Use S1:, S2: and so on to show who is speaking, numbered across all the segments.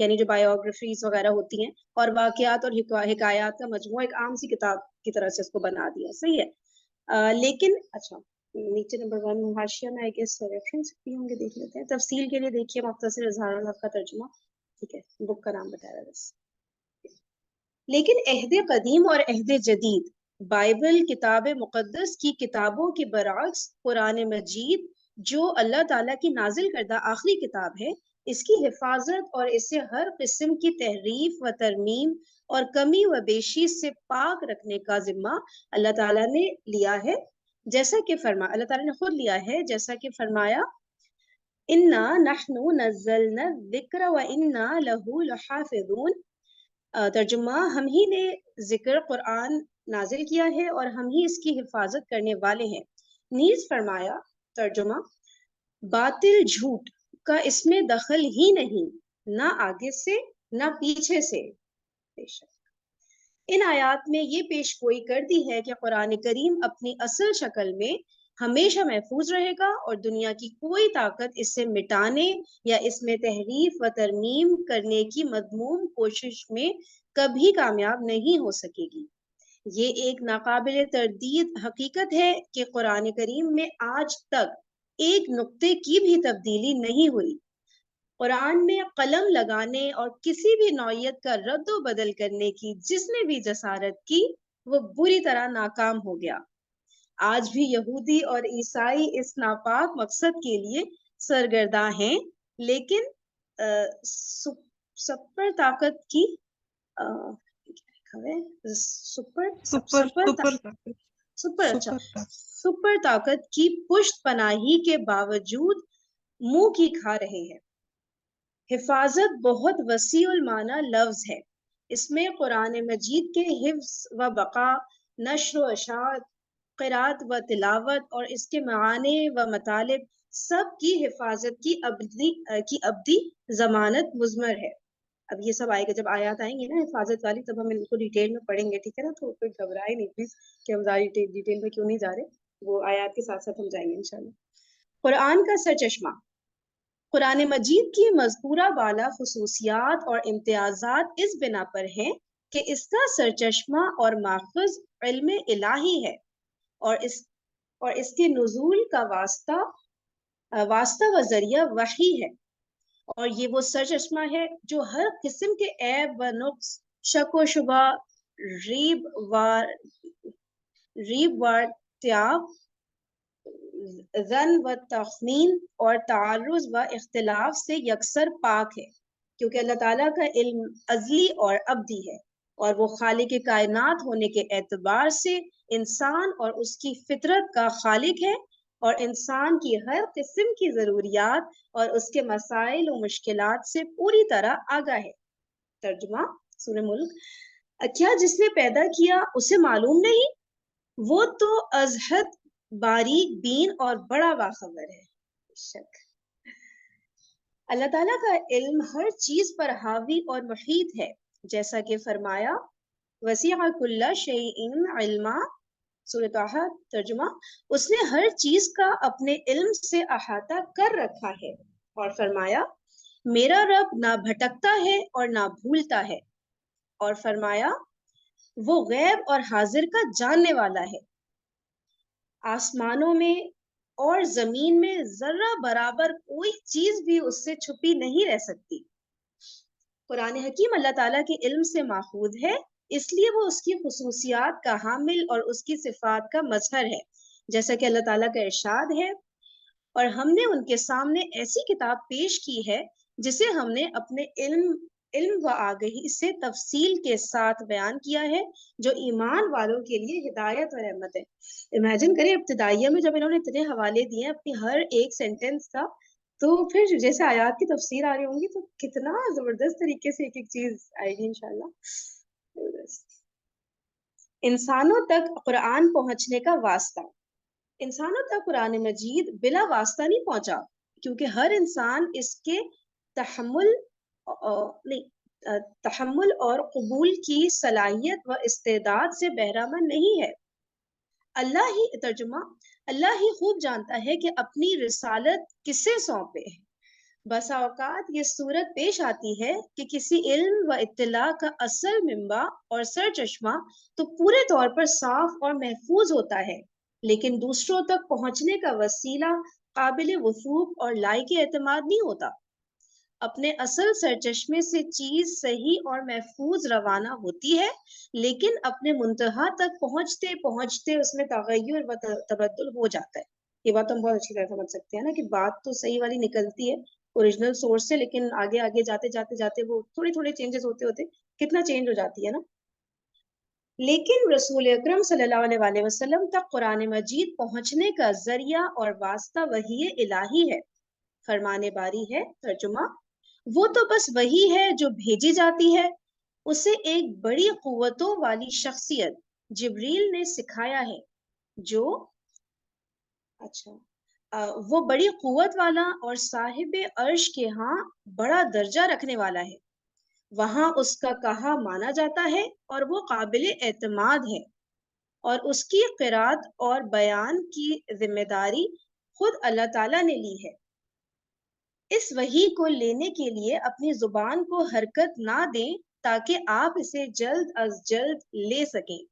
S1: یعنی جو بایوگرافیز وغیرہ ہوتی ہیں اور واقعات اور حکایات کا مجموعہ ایک عام سی کتاب کی طرح سے اس کو بنا دیا. صحیح ہے. لیکن اچھا نیچے نمبر 1 حاشیہ میں آئی گیس ریفرنس بھی ہوں گے, دیکھ لیتے ہیں. تفصیل کے لیے دیکھیے مختصر اظہار الحق کا ترجمہ. ٹھیک ہے, بک کا نام بتایا بس. لیکن عہد قدیم اور عہد جدید بائبل کتاب مقدس کی کتابوں کے برعکس قرآن مجید جو اللہ تعالیٰ کی نازل کردہ آخری کتاب ہے, اس کی حفاظت اور اسے ہر قسم کی تحریف و ترمیم اور کمی و بیشی سے پاک رکھنے کا ذمہ اللہ تعالیٰ نے لیا ہے, جیسا کہ اللہ تعالیٰ نے خود لیا ہے, جیسا کہ فرمایا اِنَّا نَحْنُ نَزَّلْنَا الذِّكْرَ وَإِنَّا لَهُ لَحَافِظُونَ. ترجمہ, ہم ہی نے ذکر قرآن نازل کیا ہے اور ہم ہی اس کی حفاظت کرنے والے ہیں. نیز فرمایا ترجمہ, باطل جھوٹ کا اس میں دخل ہی نہیں, نہ آگے سے نہ پیچھے سے. بے شک ان آیات میں یہ پیش گوئی کر دی ہے کہ قرآن کریم اپنی اصل شکل میں ہمیشہ محفوظ رہے گا اور دنیا کی کوئی طاقت اس سے مٹانے یا اس میں تحریف و ترمیم کرنے کی مذموم کوشش میں کبھی کامیاب نہیں ہو سکے گی. یہ ایک ناقابل تردید حقیقت ہے کہ قرآن کریم میں آج تک ایک نقطے کی بھی تبدیلی نہیں ہوئی. قرآن میں قلم لگانے اور کسی بھی نوعیت کا رد و بدل کرنے کی جس نے بھی جسارت کی وہ بری طرح ناکام ہو گیا. آج بھی یہودی اور عیسائی اس ناپاک مقصد کے لیے سرگرداں ہیں, لیکن سپر طاقت کی سپر طاقت کی پشت پناہی کے باوجود منہ کی کھا رہے ہیں. حفاظت بہت وسیع المعنی لفظ ہے. اس میں قرآن مجید کے حفظ و بقا, نشر و اشاعت, قرات و تلاوت اور اس کے معانی و مطالب سب کی حفاظت کی ابدی ضمانت مضمر ہے. اب یہ سب آئے گا, جب آیات آئیں گی نا حفاظت والی, تب ہم ان کو ڈیٹیل میں پڑھیں گے. ٹھیک ہے نا, تو کوئی گھبرائے نہیں پلیز کہ ہم زیادہ ڈیٹیل میں کیوں نہیں جا رہے, وہ آیات کے ساتھ ساتھ ہم جائیں گے انشاءاللہ. قرآن کا سرچشمہ. قرآن مجید کی مذکورہ بالا خصوصیات اور امتیازات اس بنا پر ہیں کہ اس کا سرچشمہ اور ماخذ علم الہی ہے, اور اس کے نزول کا واسطہ و ذریعہ وحی ہے, اور یہ وہ سرچشمہ ہے جو ہر قسم کے عیب و نقص, شک و شبہ, ریب و تیاب, ظن و تخمین اور تعارض و اختلاف سے یکسر پاک ہے, کیونکہ اللہ تعالیٰ کا علم ازلی اور ابدی ہے, اور وہ خالق کائنات ہونے کے اعتبار سے انسان اور اس کی فطرت کا خالق ہے, اور انسان کی ہر قسم کی ضروریات اور اس کے مسائل و مشکلات سے پوری طرح آگاہ ہے. ترجمہ سورہ ملک. کیا جس نے پیدا کیا اسے معلوم نہیں؟ وہ تو از حد باریک بین اور بڑا باخبر ہے. شک اللہ تعالیٰ کا علم ہر چیز پر حاوی اور محیط ہے, جیسا کہ فرمایا وسیع کل شیء علما. سورۃ طٰہٰ. ترجمہ, اس نے ہر چیز کا اپنے علم سے احاطہ کر رکھا ہے, اور فرمایا میرا رب نہ بھٹکتا ہے اور نہ بھولتا ہے, اور فرمایا وہ غیب اور حاضر کا جاننے والا ہے. آسمانوں میں اور زمین میں ذرہ برابر کوئی چیز بھی اس سے چھپی نہیں رہ سکتی. قرآن حکیم اللہ تعالیٰ کے علم سے ماخوذ ہے, اس لیے وہ اس کی خصوصیات کا حامل اور اس کی صفات کا مظہر ہے, جیسا کہ اللہ تعالیٰ کا ارشاد ہے, اور ہم نے ان کے سامنے ایسی کتاب پیش کی ہے جسے ہم نے اپنے علم و آگہی سے تفصیل کے ساتھ بیان کیا ہے, جو ایمان والوں کے لیے ہدایت و رحمت ہے. امیجن کریں ابتدائیہ میں جب انہوں نے اتنے حوالے دیے اپنی ہر ایک سینٹنس کا, تو پھر جیسے آیات کی تفسیر آ رہی ہوں گی تو کتنا زبردست طریقے سے ایک ایک چیز آئے گی انشاءاللہ. انسانوں تک قرآن پہنچنے کا واسطہ. انسانوں تک قرآن مجید بلا واسطہ نہیں پہنچا, کیونکہ ہر انسان اس کے تحمل اور قبول کی صلاحیت و استعداد سے بہرامند نہیں ہے. اللہ ہی خوب جانتا ہے کہ اپنی رسالت کسے سونپے ہے. بسا اوقات یہ صورت پیش آتی ہے کہ کسی علم و اطلاع کا اصل منبع اور سر چشمہ تو پورے طور پر صاف اور محفوظ ہوتا ہے، لیکن دوسروں تک پہنچنے کا وسیلہ قابل وثوق اور لائق اعتماد نہیں ہوتا۔ اپنے اصل سرچشمے سے چیز صحیح اور محفوظ روانہ ہوتی ہے، لیکن اپنے منتہا تک پہنچتے پہنچتے اس میں تغیر و تبدل ہو جاتا ہے۔ یہ بات ہم بہت اچھی طرح سمجھ سکتے ہیں نا، کہ بات تو صحیح والی نکلتی ہے اوریجنل سورس سے، لیکن آگے آگے جاتے جاتے جاتے وہ تھوڑے تھوڑے چینجز ہوتے ہوتے کتنا چینج ہو جاتی ہے نا۔ لیکن رسول اکرم صلی اللہ علیہ وآلہ وسلم تک قرآن مجید پہنچنے کا ذریعہ اور واسطہ وحی الہی ہے۔ فرمانے باری ہے ترجمہ، وہ تو بس وہی ہے جو بھیجی جاتی ہے، اسے ایک بڑی قوتوں والی شخصیت جبریل نے سکھایا ہے، جو وہ بڑی قوت والا اور صاحب عرش کے ہاں بڑا درجہ رکھنے والا ہے، وہاں اس کا کہا مانا جاتا ہے اور وہ قابل اعتماد ہے، اور اس کی قرات اور بیان کی ذمہ داری خود اللہ تعالیٰ نے لی ہے۔ اس وحی کو لینے کے لیے اپنی زبان کو حرکت نہ دیں تاکہ آپ اسے جلد از جلد لے سکیں،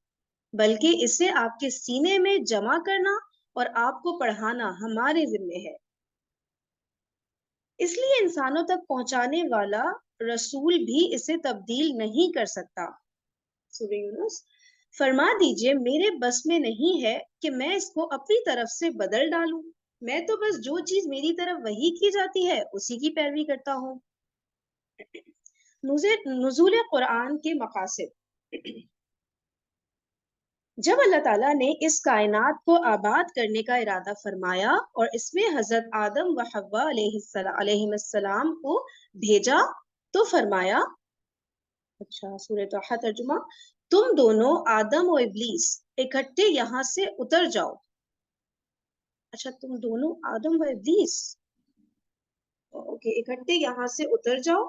S1: بلکہ اسے آپ کے سینے میں جمع کرنا اور آپ کو پڑھانا ہمارے ذمے ہے۔ اس لیے انسانوں تک پہنچانے والا رسول بھی اسے تبدیل نہیں کر سکتا۔ سورہ یونس، فرما دیجئے میرے بس میں نہیں ہے کہ میں اس کو اپنی طرف سے بدل ڈالوں، میں تو بس جو چیز میری طرف وحی کی جاتی ہے اسی کی پیروی کرتا ہوں۔ نزول قرآن کے مقاصد۔ جب اللہ تعالیٰ نے اس کائنات کو آباد کرنے کا ارادہ فرمایا اور اس میں حضرت آدم و حوا علیہ السلام کو بھیجا تو فرمایا، سورہ طٰہٰ ترجمہ، تم دونوں آدم و ابلیس اکٹھے یہاں سے اتر جاؤ۔ تم دونوں آدم و ابلیس اکٹھے یہاں سے اتر جاؤ،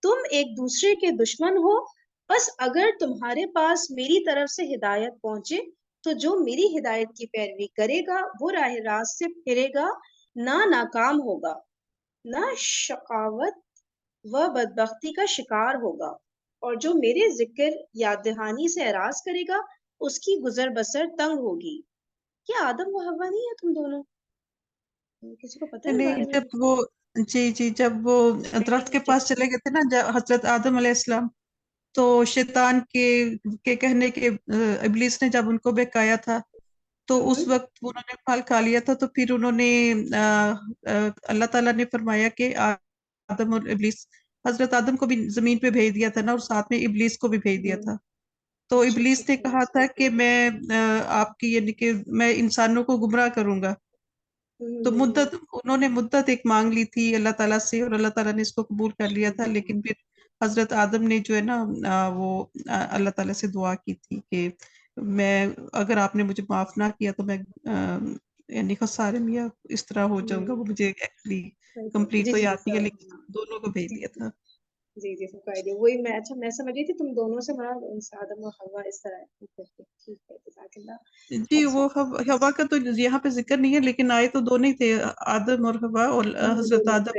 S1: تم ایک دوسرے کے دشمن ہو، بس اگر تمہارے پاس میری طرف سے ہدایت پہنچے تو جو میری ہدایت کی پیروی کرے گا وہ راہ راست سے پھرے گا، نہ ناکام ہوگا، نہ شقاوت و بدبختی کا شکار ہوگا، اور جو میرے ذکر یاد دہانی سے اعراض کرے گا اس کی گزر بسر تنگ ہوگی۔ کیا آدم و حوا نہیں ہے تم دونوں؟ کسی کو پتہ ہے اس
S2: نہیں،
S1: بارے میں؟
S2: جب وہ جی جب وہ درخت کے پاس چلے گئے تھے نا حضرت آدم علیہ السلام، تو شیطان کے کہنے کے ابلیس نے جب ان کو بہکایا تھا تو اس وقت انہوں نے پھل کھا لیا تھا، تو پھر انہوں نے اللہ تعالیٰ نے فرمایا کہ آدم اور ابلیس، حضرت آدم کو بھی زمین پہ بھیج دیا تھا نا، اور ساتھ میں ابلیس کو بھی بھیج دیا تھا۔ تو
S1: اچھا
S2: ابلیس نے کہا تھا کہ میں آپ کی یعنی کہ میں انسانوں کو گمراہ کروں گا، تو انہوں نے مدت ایک مانگ لی تھی اللہ تعالیٰ سے، اور اللہ تعالیٰ نے اس کو قبول کر لیا تھا، لیکن پھر حضرت آدم نے جو ہے نا وہ اللہ تعالیٰ سے دعا کی تھی کہ میں اگر آپ نے مجھے معاف نہ کیا تو میں یعنی خسارے میں یا اس طرح ہو جاؤں گا، وہ مجھے ایکچولی کمپلیٹ تو یاد نہیں ہے، لیکن دونوں کو بھیج دیا تھا۔
S1: جی وہی میں سمجھ رہی تھی تم دونوں سے مراد آدم و حوا اس طرح ہے۔ ٹھیک ہے، جزاک اللہ۔
S2: جی
S1: اچھا،
S2: وہ ہوا کا تو یہاں پہ ذکر نہیں ہے، لیکن آئے تو دونوں ہی تھے، آدم اور حوا، اور حضرت
S1: دونوں
S2: آدم۔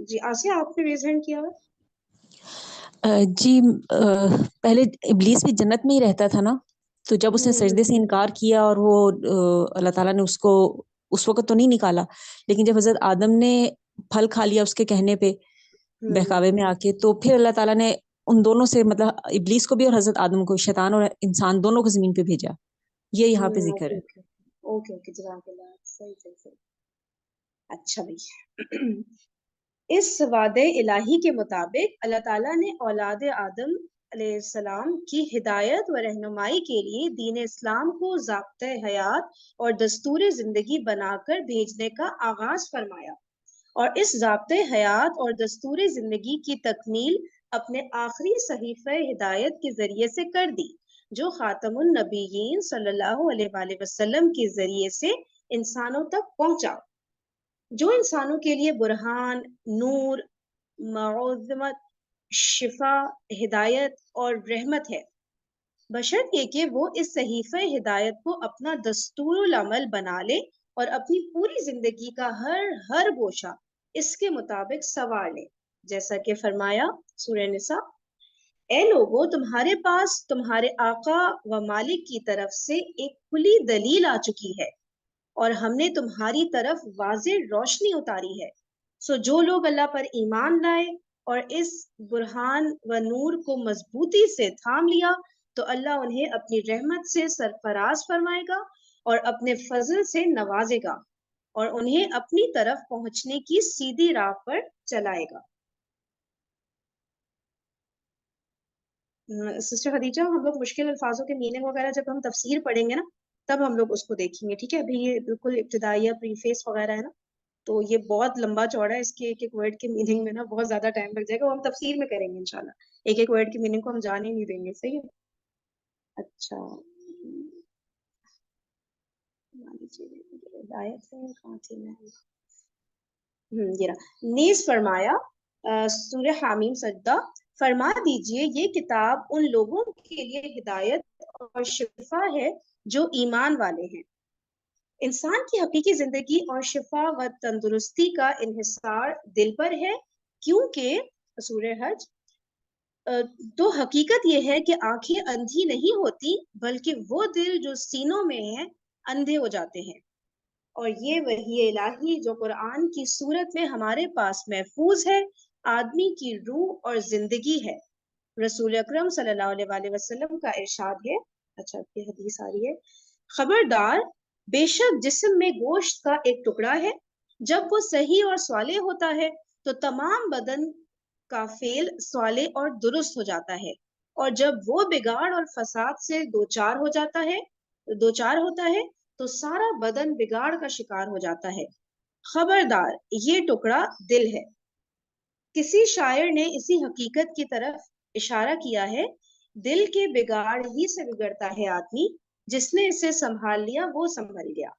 S1: جی آسیہ آپ نے ریز ہینڈ کیا ہے؟
S3: جی پہلے ابلیس بھی جنت میں ہی رہتا تھا نا، تو جب اس نے سجدے سے انکار کیا اور وہ اللہ تعالیٰ نے اس کو اس وقت تو نہیں نکالا، لیکن جب حضرت آدم نے پھل کھا لیا اس کے کہنے پہ بہکاوے میں آ کے، تو پھر اللہ تعالیٰ نے ان دونوں سے مطلب ابلیس کو بھی اور حضرت آدم کو، شیطان اور انسان دونوں کو زمین پہ بھیجا، یہ یہاں پہ ذکر ہے۔
S1: اوکے جزاک اللہ، صحیح۔ اچھا بھائی، اس وعدے الہی کے مطابق اللہ تعالیٰ نے اولاد آدم علیہ السلام کی ہدایت و رہنمائی کے لیے دین اسلام کو ضابطۂ حیات اور دستور زندگی بنا کر بھیجنے کا آغاز فرمایا، اور اس ضابطۂ حیات اور دستور زندگی کی تکمیل اپنے آخری صحیفہ ہدایت کے ذریعے سے کر دی، جو خاتم النبیین صلی اللہ علیہ وآلہ وسلم کے ذریعے سے انسانوں تک پہنچا، جو انسانوں کے لیے برہان، نور، معظمت، شفا، ہدایت اور رحمت ہے، بشرط یہ کہ وہ اس صحیفہ ہدایت کو اپنا دستور العمل بنا لے اور اپنی پوری زندگی کا ہر گوشہ اس کے مطابق سوار لیں، جیسا کہ فرمایا سورہ نساء، اے لوگو تمہارے پاس تمہارے آقا و مالک کی طرف سے ایک کھلی دلیل آ چکی ہے اور ہم نے تمہاری طرف واضح روشنی اتاری ہے، سو جو لوگ اللہ پر ایمان لائے اور اس برہان و نور کو مضبوطی سے تھام لیا تو اللہ انہیں اپنی رحمت سے سرفراز فرمائے گا اور اپنے فضل سے نوازے گا اور انہیں اپنی طرف پہنچنے کی سیدھی راہ پر چلائے گا۔ سسٹر خدیجہ، ہم لوگ مشکل الفاظوں کے میننگ وغیرہ جب ہم تفسیر پڑھیں گے نا تب ہم لوگ اس کو دیکھیں گے، ٹھیک ہے؟ ابھی یہ بالکل ابتدائیہ پریفیس وغیرہ ہے نا، تو یہ بہت لمبا چوڑا ہے، اس کے ایک ایک ورڈ کے میننگ میں نا بہت زیادہ ٹائم لگ جائے گا، وہ ہم تفسیر میں کریں گے انشاءاللہ، ایک ایک ورڈ کے میننگ کو ہم جانے نہیں دیں گے، صحیح ہے؟ اچھا ہدایت ہے کہاں تھی میں، یہ رہا، نیز فرمایا سورہ حامیم سجدہ، فرما دیجئے یہ کتاب ان لوگوں کے لیے ہدایت اور شفا ہے جو ایمان والے ہیں۔ انسان کی حقیقی زندگی اور شفا و تندرستی کا انحصار دل پر ہے، کیونکہ سورہ حج، تو حقیقت یہ ہے کہ آنکھیں اندھی نہیں ہوتی بلکہ وہ دل جو سینوں میں ہیں اندھے ہو جاتے ہیں، اور یہ وحی الہی جو قرآن کی صورت میں ہمارے پاس محفوظ ہے آدمی کی روح اور زندگی ہے۔ رسول اکرم صلی اللہ علیہ وسلم کا ارشاد ہے، اچھا یہ حدیث آ رہی ہے، خبردار بے شک جسم میں گوشت کا ایک ٹکڑا ہے، جب وہ صحیح اور صالح ہوتا ہے تو تمام بدن کا فعل صالح اور درست ہو جاتا ہے، اور جب وہ بگاڑ اور فساد سے دوچار ہوتا ہے تو سارا بدن بگاڑ کا شکار ہو جاتا ہے۔ خبردار یہ ٹکڑا دل ہے۔ کسی شاعر نے اسی حقیقت کی طرف اشارہ کیا ہے، دل کے بگاڑ ہی سے بگڑتا ہے آدمی، جس نے اسے سنبھال لیا وہ سنبھل گیا۔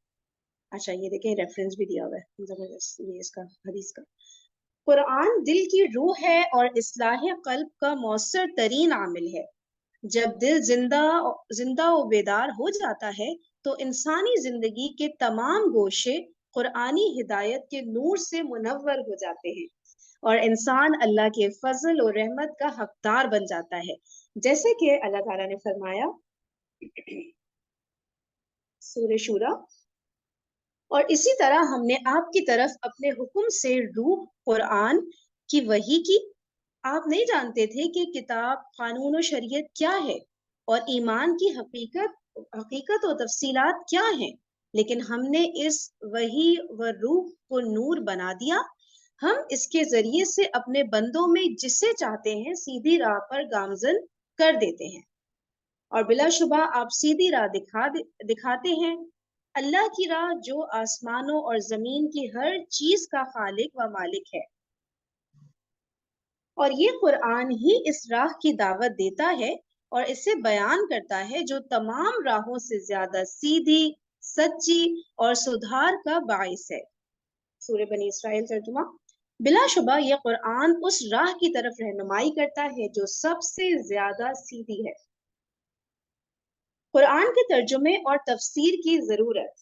S1: اچھا یہ دیکھیں ریفرنس بھی دیا ہوا ہے زبردست یہ اس کا حدیث کا۔ قرآن دل کی روح ہے اور اصلاح قلب کا مؤثر ترین عامل ہے۔ جب دل زندہ و بیدار ہو جاتا ہے تو انسانی زندگی کے تمام گوشے قرآنی ہدایت کے نور سے منور ہو جاتے ہیں اور انسان اللہ کے فضل و رحمت کا حقدار بن جاتا ہے، جیسے کہ اللہ تعالیٰ نے فرمایا سورہ شورا، اور اسی طرح ہم نے آپ کی طرف اپنے حکم سے روح قرآن کی وحی کی۔ آپ نہیں جانتے تھے کہ کتاب، قانون و شریعت کیا ہے اور ایمان کی حقیقت و تفصیلات کیا ہیں، لیکن ہم نے اس وحی و روح کو نور بنا دیا، ہم اس کے ذریعے سے اپنے بندوں میں جسے چاہتے ہیں سیدھی راہ پر گامزن کر دیتے ہیں، اور بلا شبہ آپ سیدھی راہ دکھاتے ہیں۔ اللہ کی راہ جو آسمانوں اور زمین کی ہر چیز کا خالق و مالک ہے، اور یہ قرآن ہی اس راہ کی دعوت دیتا ہے اور اسے بیان کرتا ہے جو تمام راہوں سے زیادہ سیدھی، سچی اور سدھار کا باعث ہے۔ سورہ بنی اسرائیل ترجمہ، بلا شبہ یہ قرآن اس راہ کی طرف رہنمائی کرتا ہے جو سب سے زیادہ سیدھی ہے۔ قرآن کے ترجمے اور تفسیر کی ضرورت،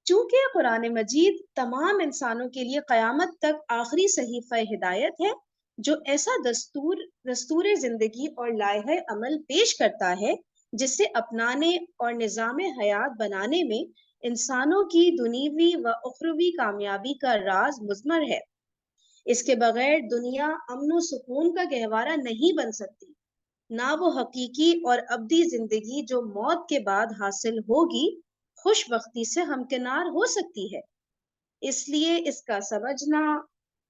S1: چونکہ قرآن مجید تمام انسانوں کے لیے قیامت تک آخری صحیفہ ہدایت ہے جو ایسا دستور زندگی اور لائحہ عمل پیش کرتا ہے جسے اپنانے اور نظام حیات بنانے میں انسانوں کی دنیوی و اخروی کامیابی کا راز مضمر ہے۔ اس کے بغیر دنیا امن و سکون کا گہوارہ نہیں بن سکتی، نہ وہ حقیقی اور ابدی زندگی جو موت کے بعد حاصل ہوگی خوش بختی سے ہمکنار ہو سکتی ہے۔ اس لیے اس کا سمجھنا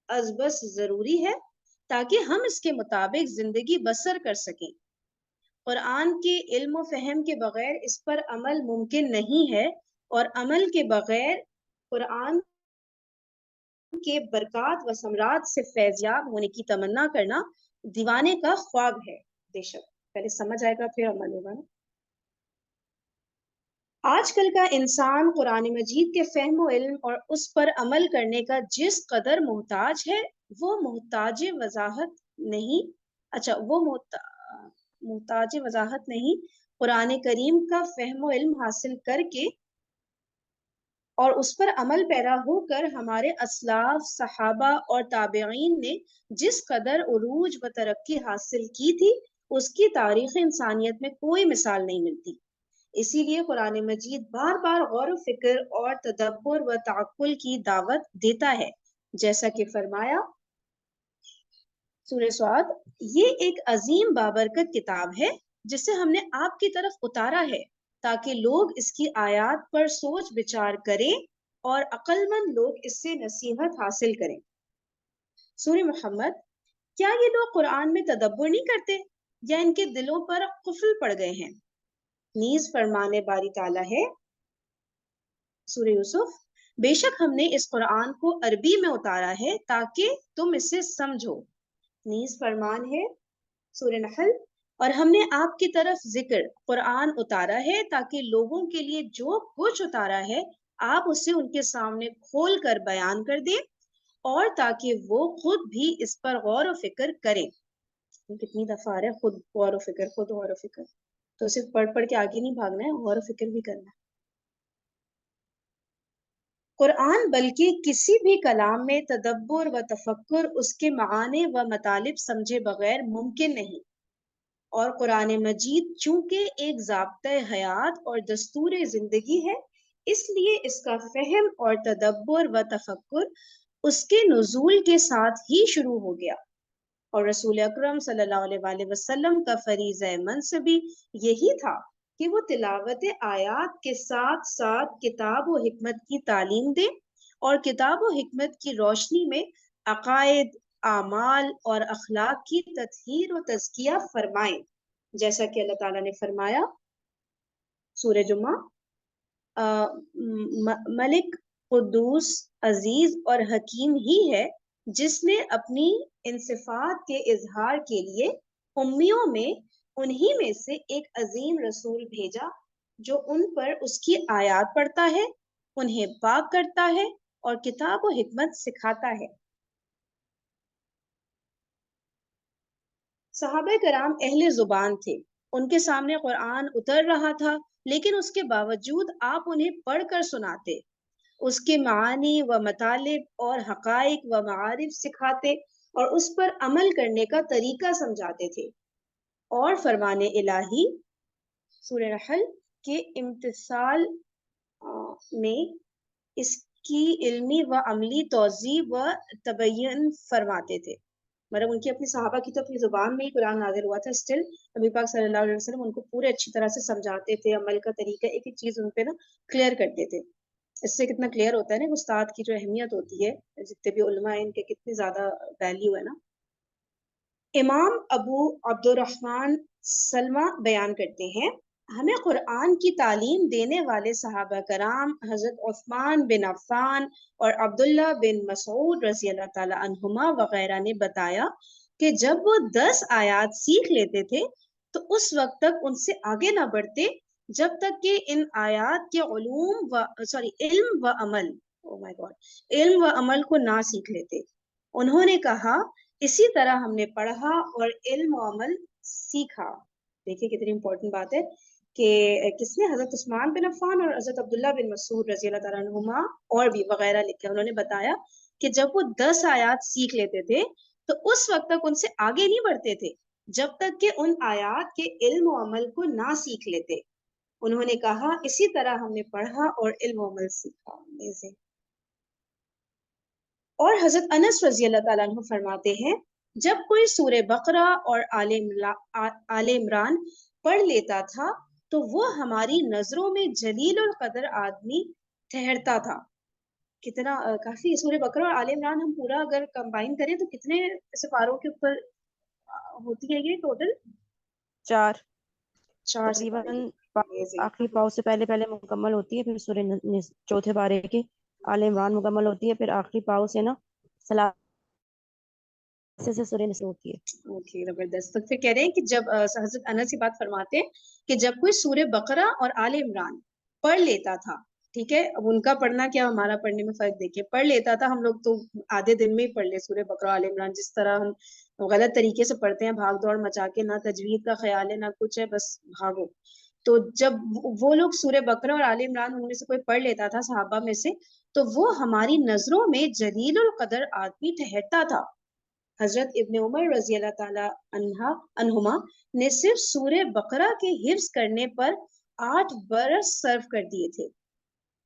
S1: از بس ضروری ہے تاکہ ہم اس کے مطابق زندگی بسر کر سکیں۔ قرآن کے علم و فہم کے بغیر اس پر عمل ممکن نہیں ہے، اور عمل کے بغیر قرآن کے برکات و ثمرات سے فیضیاب ہونے کی تمنا کرنا دیوانے کا خواب ہے۔ بے شک پہلے سمجھ آئے گا پھر عمل ہوگا نا۔ آج کل کا انسان قرآن مجید کے فہم و علم اور اس پر عمل کرنے کا جس قدر محتاج ہے وہ محتاج وضاحت نہیں، قرآن کریم کا فہم و علم حاصل کر کے اور اس پر عمل پیرا ہو کر ہمارے اسلاف، صحابہ اور تابعین نے جس قدر عروج و ترقی حاصل کی تھی اس کی تاریخ انسانیت میں کوئی مثال نہیں ملتی۔ اسی لیے قرآن مجید بار بار غور و فکر اور تدبر و تعقل کی دعوت دیتا ہے، جیسا کہ فرمایا سورہ صاد، یہ ایک عظیم بابرکت کتاب ہے جسے ہم نے آپ کی طرف اتارا ہے تاکہ لوگ اس کی آیات پر سوچ بچار کریں اور عقل مند لوگ اس سے نصیحت حاصل کریں۔ سورہ محمد، کیا یہ لوگ قرآن میں تدبر نہیں کرتے یا ان کے دلوں پر قفل پڑ گئے ہیں؟ نیز فرمانے باری تعالیٰ ہے سورہ یوسف، بے شک ہم نے اس قرآن کو عربی میں اتارا ہے تاکہ تم اسے سمجھو۔ نیز فرمان ہے سورہ نحل، اور ہم نے آپ کی طرف ذکر قرآن اتارا ہے تاکہ لوگوں کے لیے جو کچھ اتارا ہے آپ اسے ان کے سامنے کھول کر بیان کر دیں اور تاکہ وہ خود بھی اس پر غور و فکر کریں۔ کتنی دفعہ آ رہا ہے خود غور و فکر، خود غور و فکر، تو صرف پڑھ پڑھ کے آگے نہیں بھاگنا ہے، غور و فکر بھی کرنا ہے۔ قرآن بلکہ کسی بھی کلام میں تدبر و تفکر، اس کے معانی و مطالب سمجھے بغیر ممکن نہیں، اور قرآن مجید چونکہ ایک ضابطۂ حیات اور دستور زندگی ہے اس لیے اس کا فہم اور تدبر و تفکر اس کے نزول کے ساتھ ہی شروع ہو گیا، اور رسول اکرم صلی اللہ علیہ وآلہ وسلم کا فریضہ منصبی یہی تھا کہ وہ تلاوت آیات کے ساتھ ساتھ کتاب و حکمت کی تعلیم دے اور کتاب و حکمت کی روشنی میں عقائد، اعمال اور اخلاق کی تطہیر و تزکیہ فرمائیں، جیسا کہ اللہ تعالیٰ نے فرمایا سورہ جمعہ، ملک قدوس عزیز اور حکیم ہی ہے جس نے اپنی ان صفات کے اظہار کے لیے امیوں میں انہی میں سے ایک عظیم رسول بھیجا جو ان پر اس کی آیات پڑھتا ہے، انہیں پاک کرتا ہے اور کتاب و حکمت سکھاتا ہے۔ صحابہ کرام اہل زبان تھے، ان کے سامنے قرآن اتر رہا تھا لیکن اس کے باوجود آپ انہیں پڑھ کر سناتے، اس کے معانی و مطالب اور حقائق و معارف سکھاتے اور اس پر عمل کرنے کا طریقہ سمجھاتے تھے، اور فرمان الہی سورہ نحل کے امتثال میں اس کی علمی و عملی توضیح و تبیین فرماتے تھے۔ مطلب ان کی اپنی صحابہ کی تو اپنی زبان میں ہی قرآن نازل ہوا تھا، اسٹل نبی پاک صلی اللہ علیہ وسلم ان کو پورے اچھی طرح سے سمجھاتے تھے، عمل کا طریقہ ایک ایک چیز ان پہ نا کلیئر کرتے تھے۔ اس سے کتنا کلیئر ہوتا ہے نا استاد کی جو اہمیت ہوتی ہے، جتنے بھی علماء ہیں ان کے کتنی زیادہ ویلیو ہے نا۔ امام ابو عبد الرحمن سلمہ بیان کرتے ہیں، ہمیں قرآن کی تعلیم دینے والے صحابہ کرام حضرت عثمان بن عفان اور عبداللہ بن مسعود رضی اللہ تعالی عنہما وغیرہ نے بتایا کہ جب وہ 10 آیات سیکھ لیتے تھے تو اس وقت تک ان سے آگے نہ بڑھتے جب تک کہ ان آیات کے علم و عمل علم و عمل کو نہ سیکھ لیتے۔ انہوں نے کہا اسی طرح ہم نے پڑھا اور علم و عمل سیکھا۔ دیکھیں کتنی امپورٹنٹ بات ہے کہ کس نے، حضرت عثمان بن عفان اور حضرت عبداللہ بن مسعود رضی اللہ تعالیٰ عنہما اور بھی وغیرہ لکھے، انہوں نے بتایا کہ جب وہ 10 آیات سیکھ لیتے تھے تو اس وقت تک ان سے آگے نہیں بڑھتے تھے جب تک کہ ان آیات کے علم و عمل کو نہ سیکھ لیتے۔ انہوں نے کہا اسی طرح ہم نے پڑھا اور علم و عمل سیکھا۔ اور حضرت انس رضی اللہ تعالیٰ عنہ فرماتے ہیں جب کوئی سورہ بقرہ اور آل عمران پڑھ لیتا تھا تو وہ ہماری نظروں میں جلیل القدر آدمی ٹھہرتا تھا۔ کتنا کافی، سورہ بقرہ اور آل عمران ہم پورا اگر کمبائن کریں تو کتنے سپاروں کے اوپر ہوتی ہے یہ ٹوٹل؟
S4: 4
S1: تقریباً
S4: آخری پاؤ سے پہلے مکمل ہوتی ہے، پھر سورہ چوتھے پارے کی آل عمران مکمل ہوتی ہے، پھر آخری پاؤ سے نا سے سورہ نساء ہوتی ہے۔
S1: اوکے، زبردست۔ تو پھر کہہ رہے ہیں کہ جب حضرت انس یہ بات فرماتے ہیں کہ جب کوئی سورہ بقرہ اور آل عمران پڑھ لیتا تھا، ٹھیک ہے، اب ان کا پڑھنا کیا ہمارا پڑھنے میں فرق دیکھیں، پڑھ لیتا تھا، ہم لوگ تو آدھے دن میں ہی پڑھ لے سورہ بقرہ آل عمران، جس طرح ہم غلط طریقے سے پڑھتے ہیں، بھاگ دوڑ مچا کے، نہ تجوید کا خیال ہے نہ کچھ ہے، بس بھاگو۔ تو جب وہ لوگ سورہ بقرہ اور آل عمران ان میں سے کوئی پڑھ لیتا تھا صحابہ میں سے، تو وہ ہماری نظروں میں جلیل القدر آدمی ٹھہرتا تھا۔ حضرت ابن عمر رضی اللہ تعالی عنہما نے صرف سورہ بقرہ کے حفظ کرنے پر 8 برس صرف کر دیے تھے۔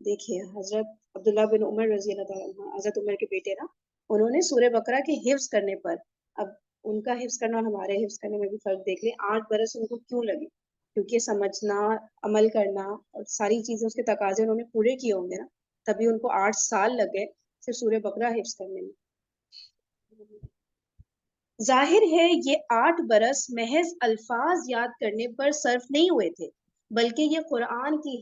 S1: دیکھیے حضرت عبداللہ بن عمر رضی اللہ تعالیٰ عنہ، حضرت عمر کے بیٹے نا، انہوں نے سورہ بقرہ کے حفظ کرنے پر، اب ان کا حفظ کرنا اور ہمارے حفظ کرنے میں بھی فرق دیکھ لیں، 8 برس ان کو کیوں لگے؟ کیونکہ سمجھنا، عمل کرنا اور ساری چیزیں اس کے تقاضے انہوں نے پورے کیے ہوں گے نا، تبھی ان کو 8 سال لگ گئے صرف سورہ بقرہ حفظ کرنے میں۔ ظاہر ہے یہ 8 برس محض الفاظ یاد کرنے پر صرف نہیں ہوئے تھے، بلکہ یہ قرآن کی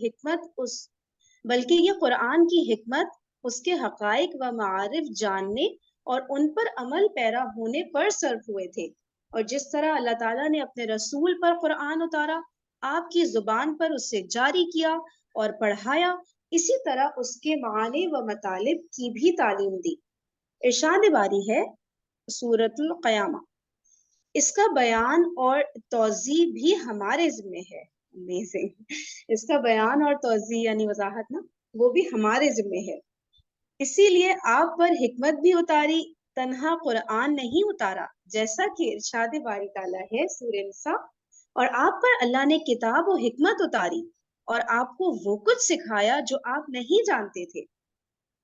S1: حکمت، اس کے حقائق و معارف جاننے اور ان پر عمل پیرا ہونے پر صرف ہوئے تھے۔ اور جس طرح اللہ تعالیٰ نے اپنے رسول پر قرآن اتارا، آپ کی زبان پر اسے جاری کیا اور پڑھایا، اسی طرح اس کے معانی و مطالب کی بھی تعلیم دی۔ ارشاد باری ہے سورۃ القیامہ، اس کا بیان اور توضیح بھی ہمارے ذمہ ہے۔ Amazing. اس کا بیان اور توضیح یعنی وضاحت نا، وہ بھی ہمارے ذمہ ہے۔ اسی لیے آپ پر حکمت بھی اتاری، تنہا قرآن نہیں اتارا، جیسا کہ ارشاد باری تعالیٰ ہے سورہ نساء، اور آپ پر اللہ نے کتاب و حکمت اتاری اور آپ کو وہ کچھ سکھایا جو آپ نہیں جانتے تھے۔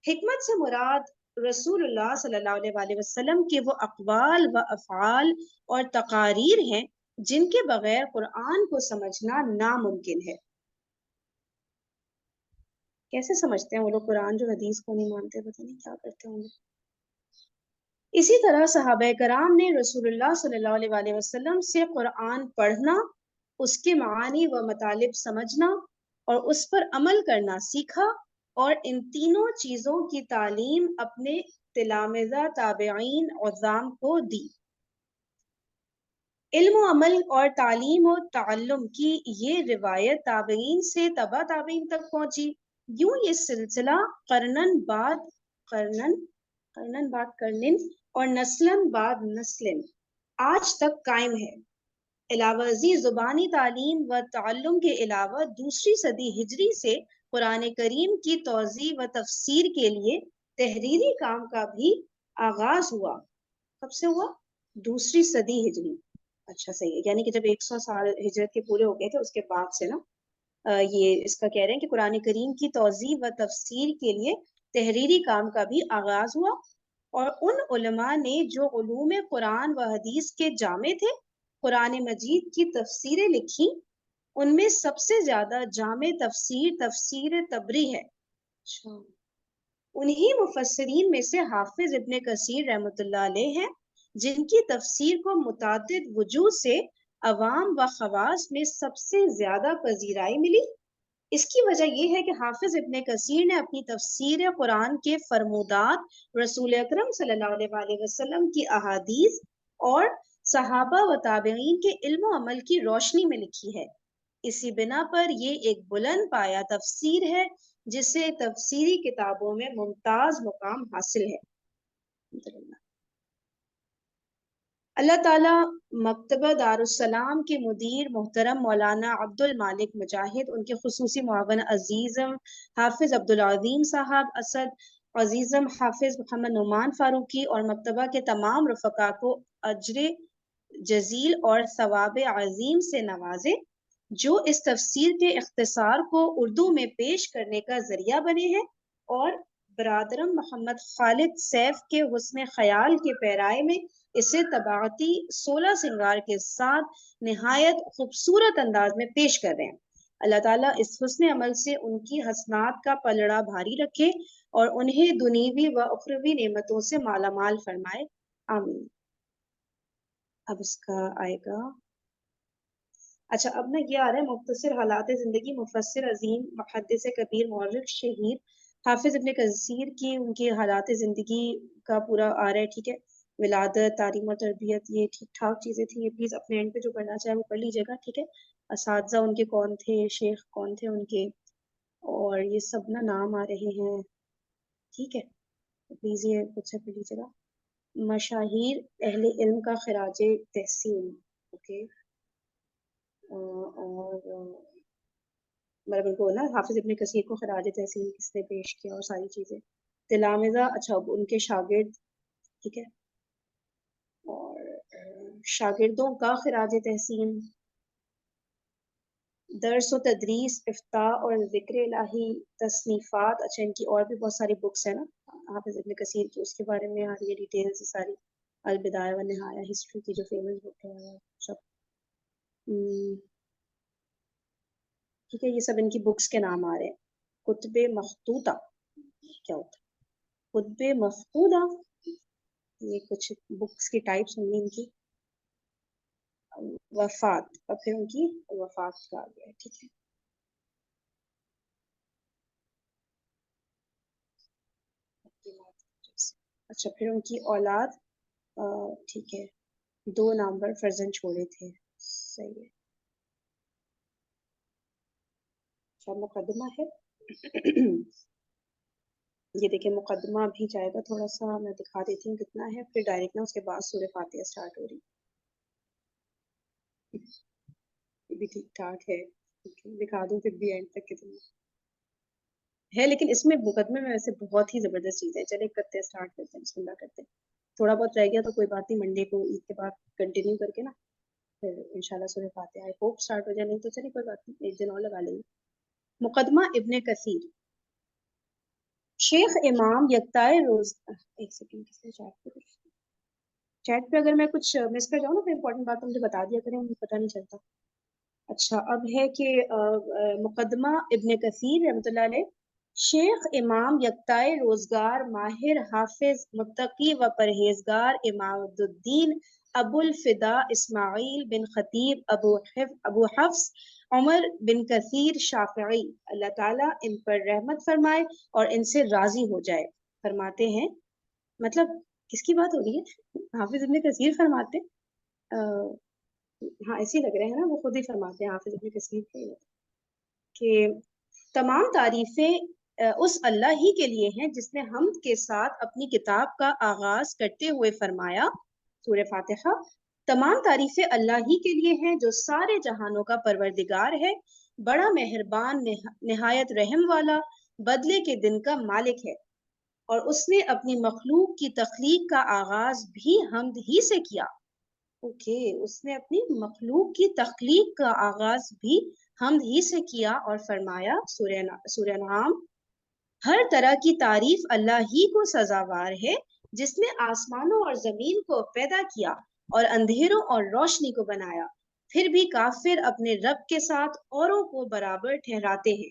S1: حکمت سے مراد رسول اللہ صلی اللہ علیہ وسلم کے وہ اقوال و افعال اور تقاریر ہیں جن کے بغیر قرآن کو سمجھنا ناممکن ہے۔ کیسے سمجھتے ہیں وہ لوگ قرآن جو حدیث کو نہیں مانتے؟ پتہ نہیں کیا کرتے ہوں گے۔ اسی طرح صحابہ کرام نے رسول اللہ صلی اللہ علیہ وسلم سے قرآن پڑھنا، اس کے معانی و مطالب سمجھنا اور اس پر عمل کرنا سیکھا، اور ان تینوں چیزوں کی تعلیم اپنے تلامذہ تابعین عظام کو دی۔ علم و عمل اور تعلیم و تعلم کی یہ روایت تابعین سے تبع تابعین تک پہنچی، یوں یہ سلسلہ قرنن بعد قرنن اور نسلن بعد نسلن آج تک قائم ہے۔ علاوہ ازیں زبانی تعلیم و تعلم کے علاوہ دوسری صدی ہجری سے قرآن کریم کی توضیح و تفسیر کے لیے تحریری کام کا بھی آغاز ہوا۔ کب سے ہوا؟ دوسری صدی ہجری۔ اچھا صحیح ہے، یعنی کہ جب 100 سال ہجرت کے پورے ہو گئے تھے اس کے بعد سے نا یہ اس کا کہہ رہے ہیں کہ قرآن کریم کی توضیح و تفسیر کے لیے تحریری کام کا بھی آغاز ہوا، اور ان علماء نے جو علوم قرآن و حدیث کے جامع تھے قرآن مجید کی تفسیریں لکھی، ان میں سب سے زیادہ جامع تفسیر تبری ہے۔ انہی مفسرین میں سے حافظ ابن کثیر رحمۃ اللہ علیہ ہیں، جن کی تفسیر کو متعدد وجوہ سے عوام و خواص میں سب سے زیادہ پذیرائی ملی۔ اس کی وجہ یہ ہے کہ حافظ ابن کثیر نے اپنی تفسیر قرآن کے فرمودات رسول اکرم صلی اللہ علیہ وسلم کی احادیث اور صحابہ و تابعین کے علم و عمل کی روشنی میں لکھی ہے۔ اسی بنا پر یہ ایک بلند پایہ تفسیر ہے جسے تفسیری کتابوں میں ممتاز مقام حاصل ہے۔ اللہ تعالیٰ مکتبہ دارالسلام کے مدیر محترم مولانا عبد المالک مجاہد، ان کے خصوصی معاون عزیزم حافظ عبدالعظیم صاحب اسد، عزیزم حافظ محمد نعمان فاروقی اور مکتبہ کے تمام رفقا کو اجر جزیل اور ثواب عظیم سے نوازے، جو اس تفسیر کے اختصار کو اردو میں پیش کرنے کا ذریعہ بنے ہیں، اور برادرم محمد خالد سیف کے حسن خیال کے پیرائے میں اسے طباعتی 16 سنگار کے ساتھ نہایت خوبصورت انداز میں پیش کر رہے ہیں۔ اللہ تعالیٰ اس حسن عمل سے ان کی حسنات کا پلڑا بھاری رکھے اور انہیں دنیوی و اخروی نعمتوں سے مالا مال فرمائے، آمین۔ اب اس کا آئے گا، اچھا اب نا یہ آ رہا ہے مختصر حالات زندگی مفسر عظیم محدث کبیر مورخ شہید حافظ ابن کثیر کی، ان کی حالات زندگی کا پورا آ رہا ہے، ٹھیک ہے۔ ولادت، تعلیم و تربیت، یہ ٹھیک ٹھاک چیزیں تھیں، یہ پلیز اپنے اینڈ پہ جو پڑھنا چاہے وہ پڑھ لیجیے گا، ٹھیک ہے۔ اساتذہ ان کے کون تھے، شیخ کون تھے ان کے، اور یہ سب نا نام آ رہے ہیں، ٹھیک ہے، پلیز یہ خود سے پڑھ لیجیے گا۔ مشاہیر اہل علم کا خراج تحسین، اوکے، اور مطلب ان کو نا حافظ ابن کثیر کو خراج تحسین کس نے پیش کیا اور ساری چیزیں. تلامذہ اچھا ان کے شاگرد ٹھیک ہے، اور شاگردوں کا خراج تحسین، درس و تدریس، افتاء اور ذکر الہی، تصنیفات. اچھا ان کی اور بھی بہت ساری بکس ہیں نا حافظ ابن کثیر کی، اس کے بارے میں آ رہی ہے ڈیٹیلز ساری. البدایہ و نہایہ ہسٹری کی جو فیمس بک ہے سب ٹھیک ہے. یہ سب ان کی بکس کے نام آ رہے ہیں. کتب مخطوطہ کیا ہوتا ہے؟ کتب مفقودہ یہ کچھ بکس کی ٹائپس ہوں گی ان کی. وفات اور پھر ان کی وفات کا آ گیا ٹھیک ہے. اچھا پھر ان کی اولاد ٹھیک ہے، 2 نامور فرزند چھوڑے تھے. صحیح ہے. اچھا مقدمہ ہے یہ دیکھیں مقدمہ بھی جائے گا تھوڑا سا، میں دکھا دیتی ہوں کتنا ہے، پھر ڈائریکٹ نا اس کے بعد سورہ فاتحہ سٹارٹ ہو رہی. یہ بھی ٹھیک ٹھاک ہے، دکھا دوں پھر بھی اینڈ تک کتنا ہے. لیکن اس میں مقدمے میں ویسے بہت ہی زبردست چیز ہے. چلے کرتے ہیں اسٹارٹ کرتے ہیں، بسم اللہ کرتے ہیں. تھوڑا بہت رہ گیا تو کوئی بات نہیں، منڈے کو عید کے بعد کنٹینیو کر کے نا پھر انشاءاللہ سورہ فاتحہ آئی ہوپ اسٹارٹ ہو جائے، نہیں تو چلیے کوئی بات نہیں ایک دن اور لگا لیں گے. مقدمہ ابن کثیر. شیخ امام یکتائے روز ایک سیکنڈ کس نے چیٹ پہ اگر میں کچھ مس کر جاؤں نا تو امپورٹنٹ بات تو مجھے بتا دیا کریں، مجھے پتہ نہیں چلتا. اچھا اب ہے کہ مقدمہ ابن کثیر رحمۃ اللہ علیہ. شیخ امام یکتائے روزگار ماہر حافظ متقی و پرہیزگار امام الدین ابو الفدا اسماعیل بن خطیب ابو حفص عمر بن کثیر شافعی اللہ تعالیٰ ان پر رحمت فرمائے اور ان سے راضی ہو جائے فرماتے ہیں. مطلب کس کی بات ہو رہی ہے؟ حافظ ابن کثیر فرماتے ہاں ایسے لگ رہے ہیں نا، وہ خود ہی فرماتے ہیں حافظ ابن کثیر کے کہ تمام تعریفیں اس اللہ ہی کے لیے ہیں جس نے حمد کے ساتھ اپنی کتاب کا آغاز کرتے ہوئے فرمایا سورہ فاتحہ. تمام تعریفیں اللہ ہی کے لیے ہیں جو سارے جہانوں کا پروردگار ہے، بڑا مہربان، نہایت رحم والا، بدلے کے دن کا مالک ہے. اور اس نے اپنی مخلوق کی تخلیق کا آغاز بھی حمد ہی سے کیا. اوکے اس نے اپنی مخلوق کی تخلیق کا آغاز بھی حمد ہی سے کیا اور فرمایا سورہ انعام ہر طرح کی تعریف اللہ ہی کو سزاوار ہے جس نے آسمانوں اور زمین کو پیدا کیا اور اندھیروں اور روشنی کو بنایا. پھر بھی کافر اپنے رب کے ساتھ اوروں کو برابر ٹھہراتے ہیں.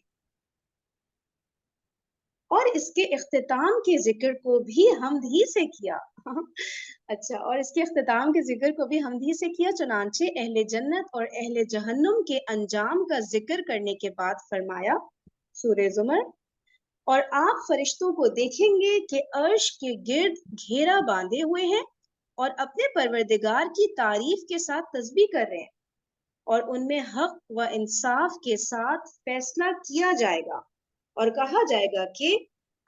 S1: اور اس کے اختتام کے ذکر کو بھی حمد ہی سے کیا. اچھا اور اس کے اختتام کے ذکر کو بھی حمد ہی سے کیا. چنانچہ اہل جنت اور اہل جہنم کے انجام کا ذکر کرنے کے بعد فرمایا سورہ زمر اور آپ فرشتوں کو دیکھیں گے کہ عرش کے گرد گھیرا باندھے ہوئے ہیں اور اپنے پروردگار کی تعریف کے ساتھ تسبیح کر رہے ہیں، اور ان میں حق و انصاف کے ساتھ فیصلہ کیا جائے گا اور کہا جائے گا کہ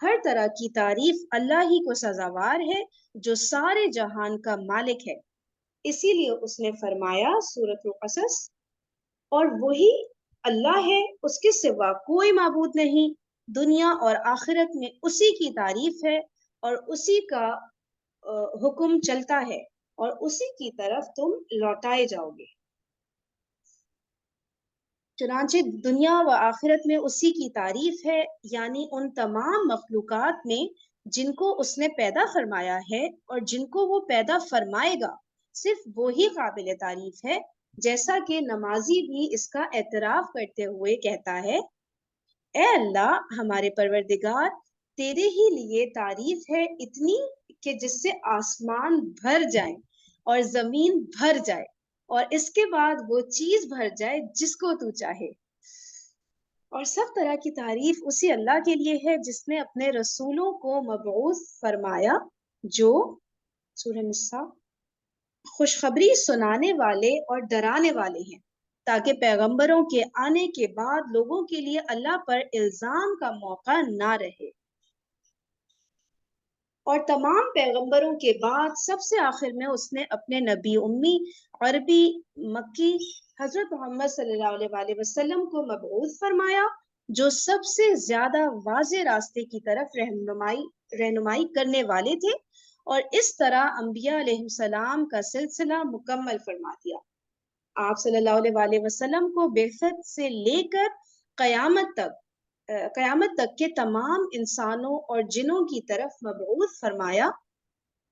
S1: ہر طرح کی تعریف اللہ ہی کو سزاوار ہے جو سارے جہان کا مالک ہے. اسی لیے اس نے فرمایا سورۃ القصص اور وہی اللہ ہے، اس کے سوا کوئی معبود نہیں، دنیا اور آخرت میں اسی کی تعریف ہے اور اسی کا حکم چلتا ہے اور اسی کی طرف تم لوٹائے جاؤ گے. چنانچہ دنیا و آخرت میں اسی کی تعریف ہے، یعنی ان تمام مخلوقات میں جن کو اس نے پیدا فرمایا ہے اور جن کو وہ پیدا فرمائے گا صرف وہی قابل تعریف ہے. جیسا کہ نمازی بھی اس کا اعتراف کرتے ہوئے کہتا ہے اے اللہ ہمارے پروردگار تیرے ہی لیے تعریف ہے اتنی کہ جس سے آسمان بھر جائیں اور زمین بھر جائے اور اس کے بعد وہ چیز بھر جائے جس کو تو چاہے. اور سب طرح کی تعریف اسی اللہ کے لیے ہے جس نے اپنے رسولوں کو مبعوث فرمایا جو سورہ نساء خوشخبری سنانے والے اور ڈرانے والے ہیں تاکہ پیغمبروں کے آنے کے بعد لوگوں کے لیے اللہ پر الزام کا موقع نہ رہے. اور تمام پیغمبروں کے بعد سب سے آخر میں اس نے اپنے نبی امی عربی مکی حضرت محمد صلی اللہ علیہ وآلہ وسلم کو مبعوث فرمایا، جو سب سے زیادہ واضح راستے کی طرف رہنمائی کرنے والے تھے، اور اس طرح انبیاء علیہ السلام کا سلسلہ مکمل فرما دیا۔ آپ صلی اللہ علیہ وآلہ وسلم کو بعثت سے لے کر قیامت تک کے تمام انسانوں اور جنوں کی طرف مبعوث فرمایا۔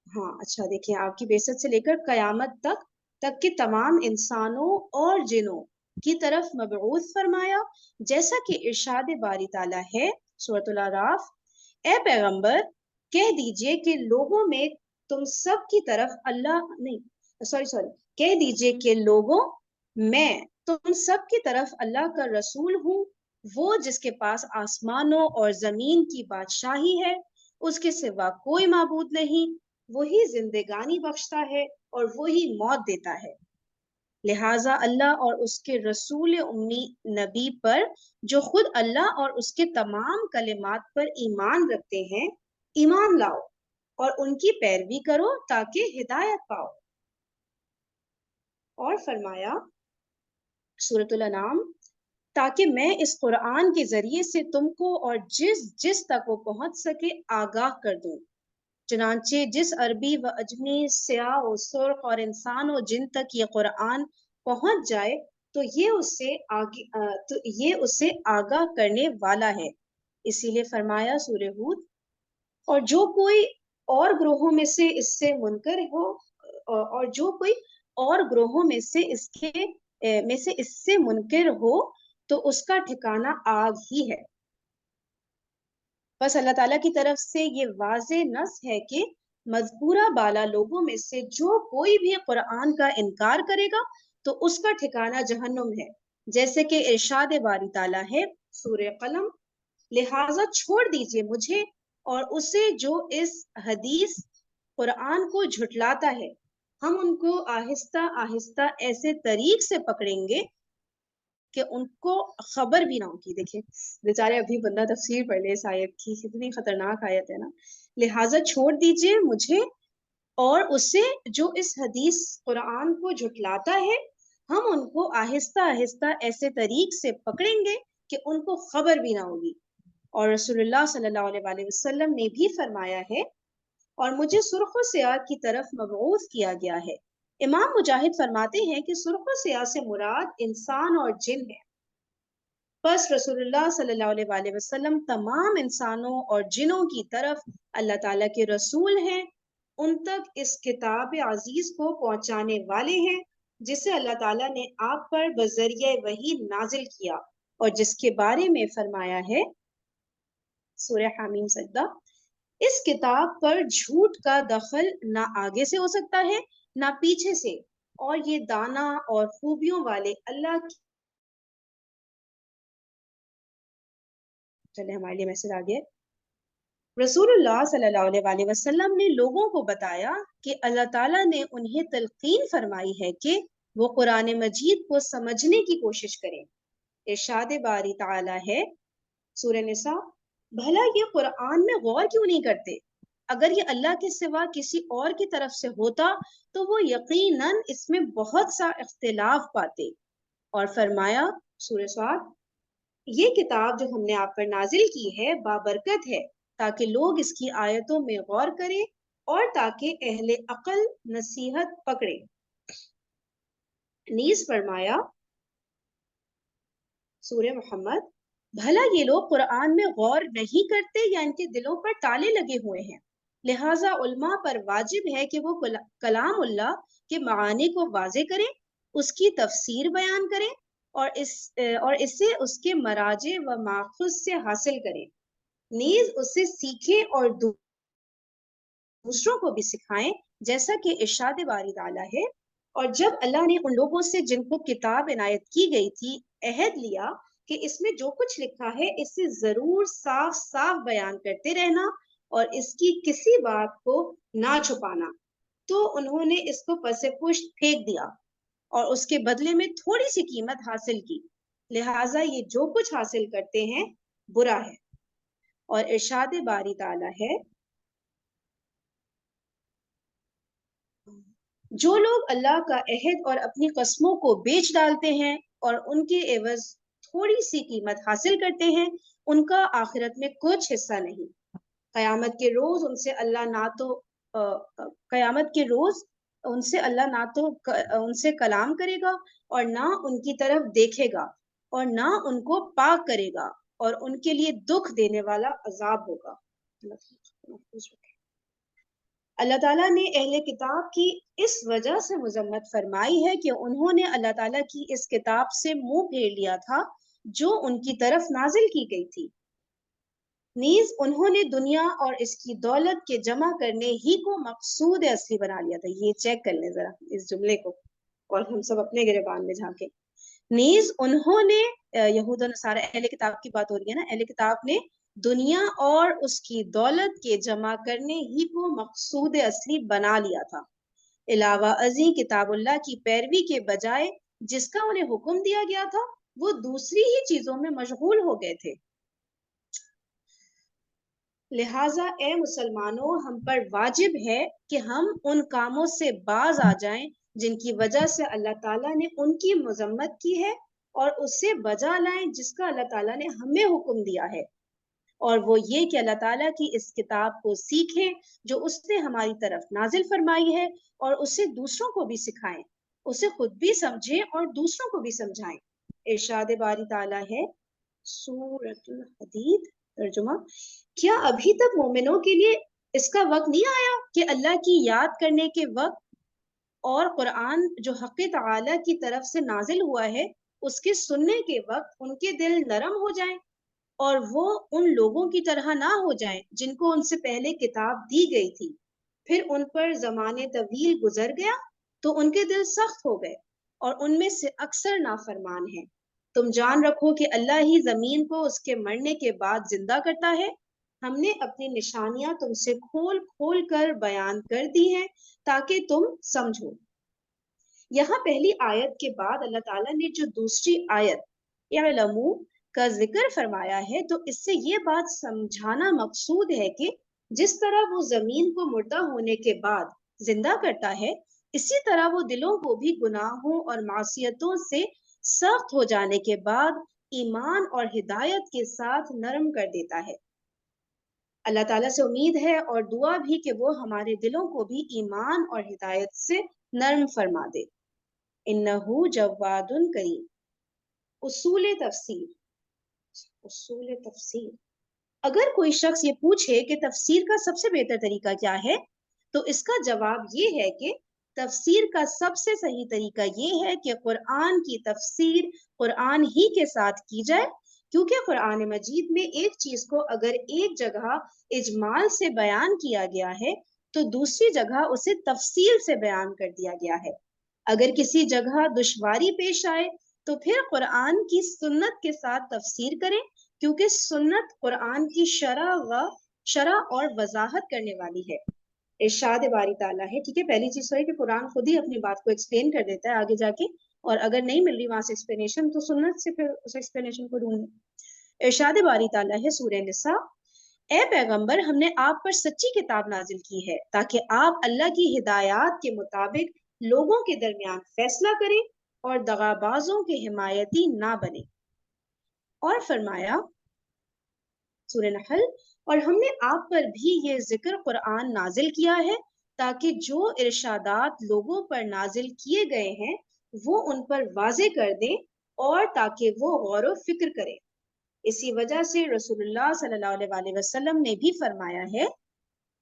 S1: ہاں اچھا دیکھیں، آپ کی بعثت سے لے کر قیامت تک کے تمام انسانوں اور جنوں کی طرف مبعوث فرمایا، جیسا کہ ارشاد باری تعالیٰ ہے سورۃ الاعراف، اے پیغمبر کہہ دیجئے کہ لوگوں میں تم سب کی طرف کہہ دیجئے کہ لوگوں میں تم سب کی طرف اللہ کا رسول ہوں، وہ جس کے پاس آسمانوں اور زمین کی بادشاہی ہے، اس کے سوا کوئی معبود نہیں، وہی زندگانی بخشتا ہے اور وہی موت دیتا ہے۔ لہٰذا اللہ اور اس کے رسول امی نبی پر، جو خود اللہ اور اس کے تمام کلمات پر ایمان رکھتے ہیں، ایمان لاؤ اور ان کی پیروی کرو تاکہ ہدایت پاؤ۔ اور فرمایا سورۃ الانعام، تاکہ میں اس قرآن کے ذریعے سے تم کو اور جس تک وہ پہنچ سکے آگاہ کر دوں۔ چنانچہ جس عربی و عجمی، سیاہ و سرخ اور انسان و جن تک یہ قرآن پہنچ جائے تو یہ اسے آگاہ کرنے والا ہے۔ اسی لیے فرمایا سورہ ہود، اور جو کوئی اور گروہوں میں سے اس سے منکر ہو، اور جو کوئی اور گروہوں میں سے اس سے منکر ہو تو اس کا ٹھکانہ آگ ہی ہے۔ بس اللہ تعالیٰ کی طرف سے یہ واضح نص ہے کہ مذکورہ بالا لوگوں میں سے جو کوئی بھی قرآن کا انکار کرے گا تو اس کا ٹھکانہ جہنم ہے، جیسے کہ ارشاد باری تعالیٰ ہے سورہ قلم، لہٰذا چھوڑ دیجئے مجھے اور اسے جو اس حدیث قرآن کو جھٹلاتا ہے، ہم ان کو آہستہ آہستہ ایسے طریق سے پکڑیں گے کہ ان کو خبر بھی نہ ہوگی۔ دیکھیں بیچارے، ابھی بندہ تفسیر پڑھ لے اس آیت کی، کتنی خطرناک آیت ہے نا۔ لہٰذا چھوڑ دیجئے مجھے اور اسے جو اس حدیث قرآن کو جھٹلاتا ہے، ہم ان کو آہستہ آہستہ ایسے طریق سے پکڑیں گے کہ ان کو خبر بھی نہ ہوگی۔ اور رسول اللہ صلی اللہ علیہ وآلہ وسلم نے بھی فرمایا ہے، اور مجھے سرخ و سیاہ کی طرف مبعوث کیا گیا ہے۔ امام مجاہد فرماتے ہیں کہ سرخ و سیاہ سے مراد انسان اور جن ہے۔ بس رسول اللہ صلی اللہ علیہ وآلہ وسلم تمام انسانوں اور جنوں کی طرف اللہ تعالیٰ کے رسول ہیں، ان تک اس کتاب عزیز کو پہنچانے والے ہیں جسے اللہ تعالیٰ نے آپ پر بذریعہ وحی نازل کیا، اور جس کے بارے میں فرمایا ہے سورہ حامیم سجدہ، اس کتاب پر جھوٹ کا دخل نہ آگے سے ہو سکتا ہے نہ پیچھے سے، اور یہ دانا اور خوبیوں والے اللہ کی۔ چلے ہمارے لیے میسج آ گیا۔ رسول اللہ صلی اللہ علیہ وآلہ وسلم نے لوگوں کو بتایا کہ اللہ تعالیٰ نے انہیں تلقین فرمائی ہے کہ وہ قرآن مجید کو سمجھنے کی کوشش کریں۔ ارشاد باری تعالیٰ ہے سورہ نساء، بھلا یہ قرآن میں غور کیوں نہیں کرتے؟ اگر یہ اللہ کے سوا کسی اور کی طرف سے ہوتا تو وہ یقیناً اس میں بہت سا اختلاف پاتے۔ اور فرمایا سورہ صاد، یہ کتاب جو ہم نے آپ پر نازل کی ہے بابرکت ہے، تاکہ لوگ اس کی آیتوں میں غور کریں اور تاکہ اہل عقل نصیحت پکڑے۔ نیز فرمایا سورہ محمد، بھلا یہ لوگ قرآن میں غور نہیں کرتے یا ان کے دلوں پر تالے لگے ہوئے ہیں؟ لہٰذا علماء پر واجب ہے کہ وہ کلام اللہ کے معانی کو واضح کریں، اس کی تفسیر بیان کریں اور اسے اس کے مراجع و ماخذ سے حاصل کریں، نیز اسے سیکھیں اور دوسروں کو بھی سکھائیں، جیسا کہ ارشاد باری تعالیٰ ہے، اور جب اللہ نے ان لوگوں سے جن کو کتاب عنایت کی گئی تھی عہد لیا کہ اس میں جو کچھ لکھا ہے اسے ضرور صاف صاف بیان کرتے رہنا اور اس کی کسی بات کو نہ چھپانا، تو انہوں نے اس کو پس پشت پھینک دیا اور اس کے بدلے میں تھوڑی سی قیمت حاصل کی، لہٰذا یہ جو کچھ حاصل کرتے ہیں برا ہے۔ اور ارشاد باری تعالیٰ ہے جو لوگ اللہ کا عہد اور اپنی قسموں کو بیچ ڈالتے ہیں اور ان کے عوض تھوڑی سی قیمت حاصل کرتے ہیں، ان کا آخرت میں کچھ حصہ نہیں۔ قیامت کے روز ان سے اللہ نہ تو قیامت کے روز ان سے اللہ نہ تو ان سے کلام کرے گا اور نہ ان کی طرف دیکھے گا اور نہ ان کو پاک کرے گا، اور ان کے لیے دکھ دینے والا عذاب ہوگا۔ اللہ تعالیٰ نے اہل کتاب کی اس وجہ سے مذمت فرمائی ہے کہ انہوں نے اللہ تعالیٰ کی اس کتاب سے منہ پھیر لیا تھا جو ان کی طرف نازل کی گئی تھی، نیز انہوں نے دنیا اور اس کی دولت کے جمع کرنے ہی کو مقصود اصلی بنا لیا تھا۔ یہ چیک کر لیں ذرا اس جملے کو، اور ہم سب اپنے گریبان میں جھانکیں۔ نیز انہوں نے، یہود و نصارہ اہل کتاب کی بات ہو رہی ہے نا، اہل کتاب نے دنیا اور اس کی دولت کے جمع کرنے ہی کو مقصود اصلی بنا لیا تھا، علاوہ ازیں کتاب اللہ کی پیروی کے بجائے جس کا انہیں حکم دیا گیا تھا وہ دوسری ہی چیزوں میں مشغول ہو گئے تھے۔ لہٰذا اے مسلمانوں، ہم پر واجب ہے کہ ہم ان کاموں سے باز آ جائیں جن کی وجہ سے اللہ تعالیٰ نے ان کی مذمت کی ہے، اور اس سے بجا لائیں جس کا اللہ تعالیٰ نے ہمیں حکم دیا ہے، اور وہ یہ کہ اللہ تعالیٰ کی اس کتاب کو سیکھیں جو اس نے ہماری طرف نازل فرمائی ہے، اور اسے دوسروں کو بھی سکھائیں، اسے خود بھی سمجھیں اور دوسروں کو بھی سمجھائیں۔ ارشاد باری تعالیٰ ہے، سورۃ الحدید ترجمہ، کیا ابھی تک مومنوں کے لیے اس کا وقت نہیں آیا کہ اللہ کی یاد کرنے کے وقت اور قرآن جو حق تعالی کی طرف سے نازل ہوا ہے اس کے سننے کے وقت ان کے دل نرم ہو جائیں اور وہ ان لوگوں کی طرح نہ ہو جائیں جن کو ان سے پہلے کتاب دی گئی تھی، پھر ان پر زمانے طویل گزر گیا تو ان کے دل سخت ہو گئے اور ان میں سے اکثر نافرمان ہیں۔ تم جان رکھو کہ اللہ ہی زمین کو اس کے مرنے کے بعد زندہ کرتا ہے۔ ہم نے اپنی نشانیاں تم سے کھول کھول کر بیان کر دی ہیں تاکہ تم سمجھو۔ یہاں پہلی آیت کے بعد اللہ تعالیٰ نے جو دوسری آیت اعلموا کا ذکر فرمایا ہے تو اس سے یہ بات سمجھانا مقصود ہے کہ جس طرح وہ زمین کو مردہ ہونے کے بعد زندہ کرتا ہے، اسی طرح وہ دلوں کو بھی گناہوں اور معصیتوں سے سخت ہو جانے کے بعد ایمان اور ہدایت کے ساتھ نرم کر دیتا ہے۔ اللہ تعالیٰ سے امید ہے اور دعا بھی کہ وہ ہمارے دلوں کو بھی ایمان اور ہدایت سے نرم فرما دے۔ انہو جواد کریم۔ اصول تفسیر، اگر کوئی شخص یہ پوچھے کہ تفسیر کا سب سے بہتر طریقہ کیا ہے تو اس کا جواب یہ ہے کہ تفسیر کا سب سے صحیح طریقہ یہ ہے کہ قرآن کی تفسیر قرآن ہی کے ساتھ کی جائے، کیونکہ قرآن مجید میں ایک چیز کو اگر ایک جگہ اجمال سے بیان کیا گیا ہے تو دوسری جگہ اسے تفصیل سے بیان کر دیا گیا ہے۔ اگر کسی جگہ دشواری پیش آئے تو پھر قرآن کی سنت کے ساتھ تفسیر کریں، کیونکہ سنت قرآن کی شرح اور وضاحت کرنے والی ہے۔ ارشاد باری تعالیٰ ہے، ٹھیک ہے، پہلی چیز تو ہے کہ قرآن خود ہی اپنی بات کو ایکسپلین کر دیتا ہے آگے جا کے، اور اگر نہیں مل رہی وہاں سے ایکسپلینیشن تو سنت سے پھر اس ایکسپلینیشن کو ڈھونڈیں۔ ارشاد باری تعالیٰ ہے سورہ نساء، اے پیغمبر ہم نے آپ پر سچی کتاب نازل کی ہے تاکہ آپ اللہ کی ہدایات کے مطابق لوگوں کے درمیان فیصلہ کریں اور دغابازوں کے حمایتی نہ بنے۔ اور فرمایا سورہ نحل، اور ہم نے آپ پر بھی یہ ذکر قرآن نازل کیا ہے تاکہ جو ارشادات لوگوں پر نازل کیے گئے ہیں وہ ان پر واضح کر دیں اور تاکہ وہ غور و فکر کریں۔ اسی وجہ سے رسول اللہ صلی اللہ علیہ وسلم نے بھی فرمایا ہے،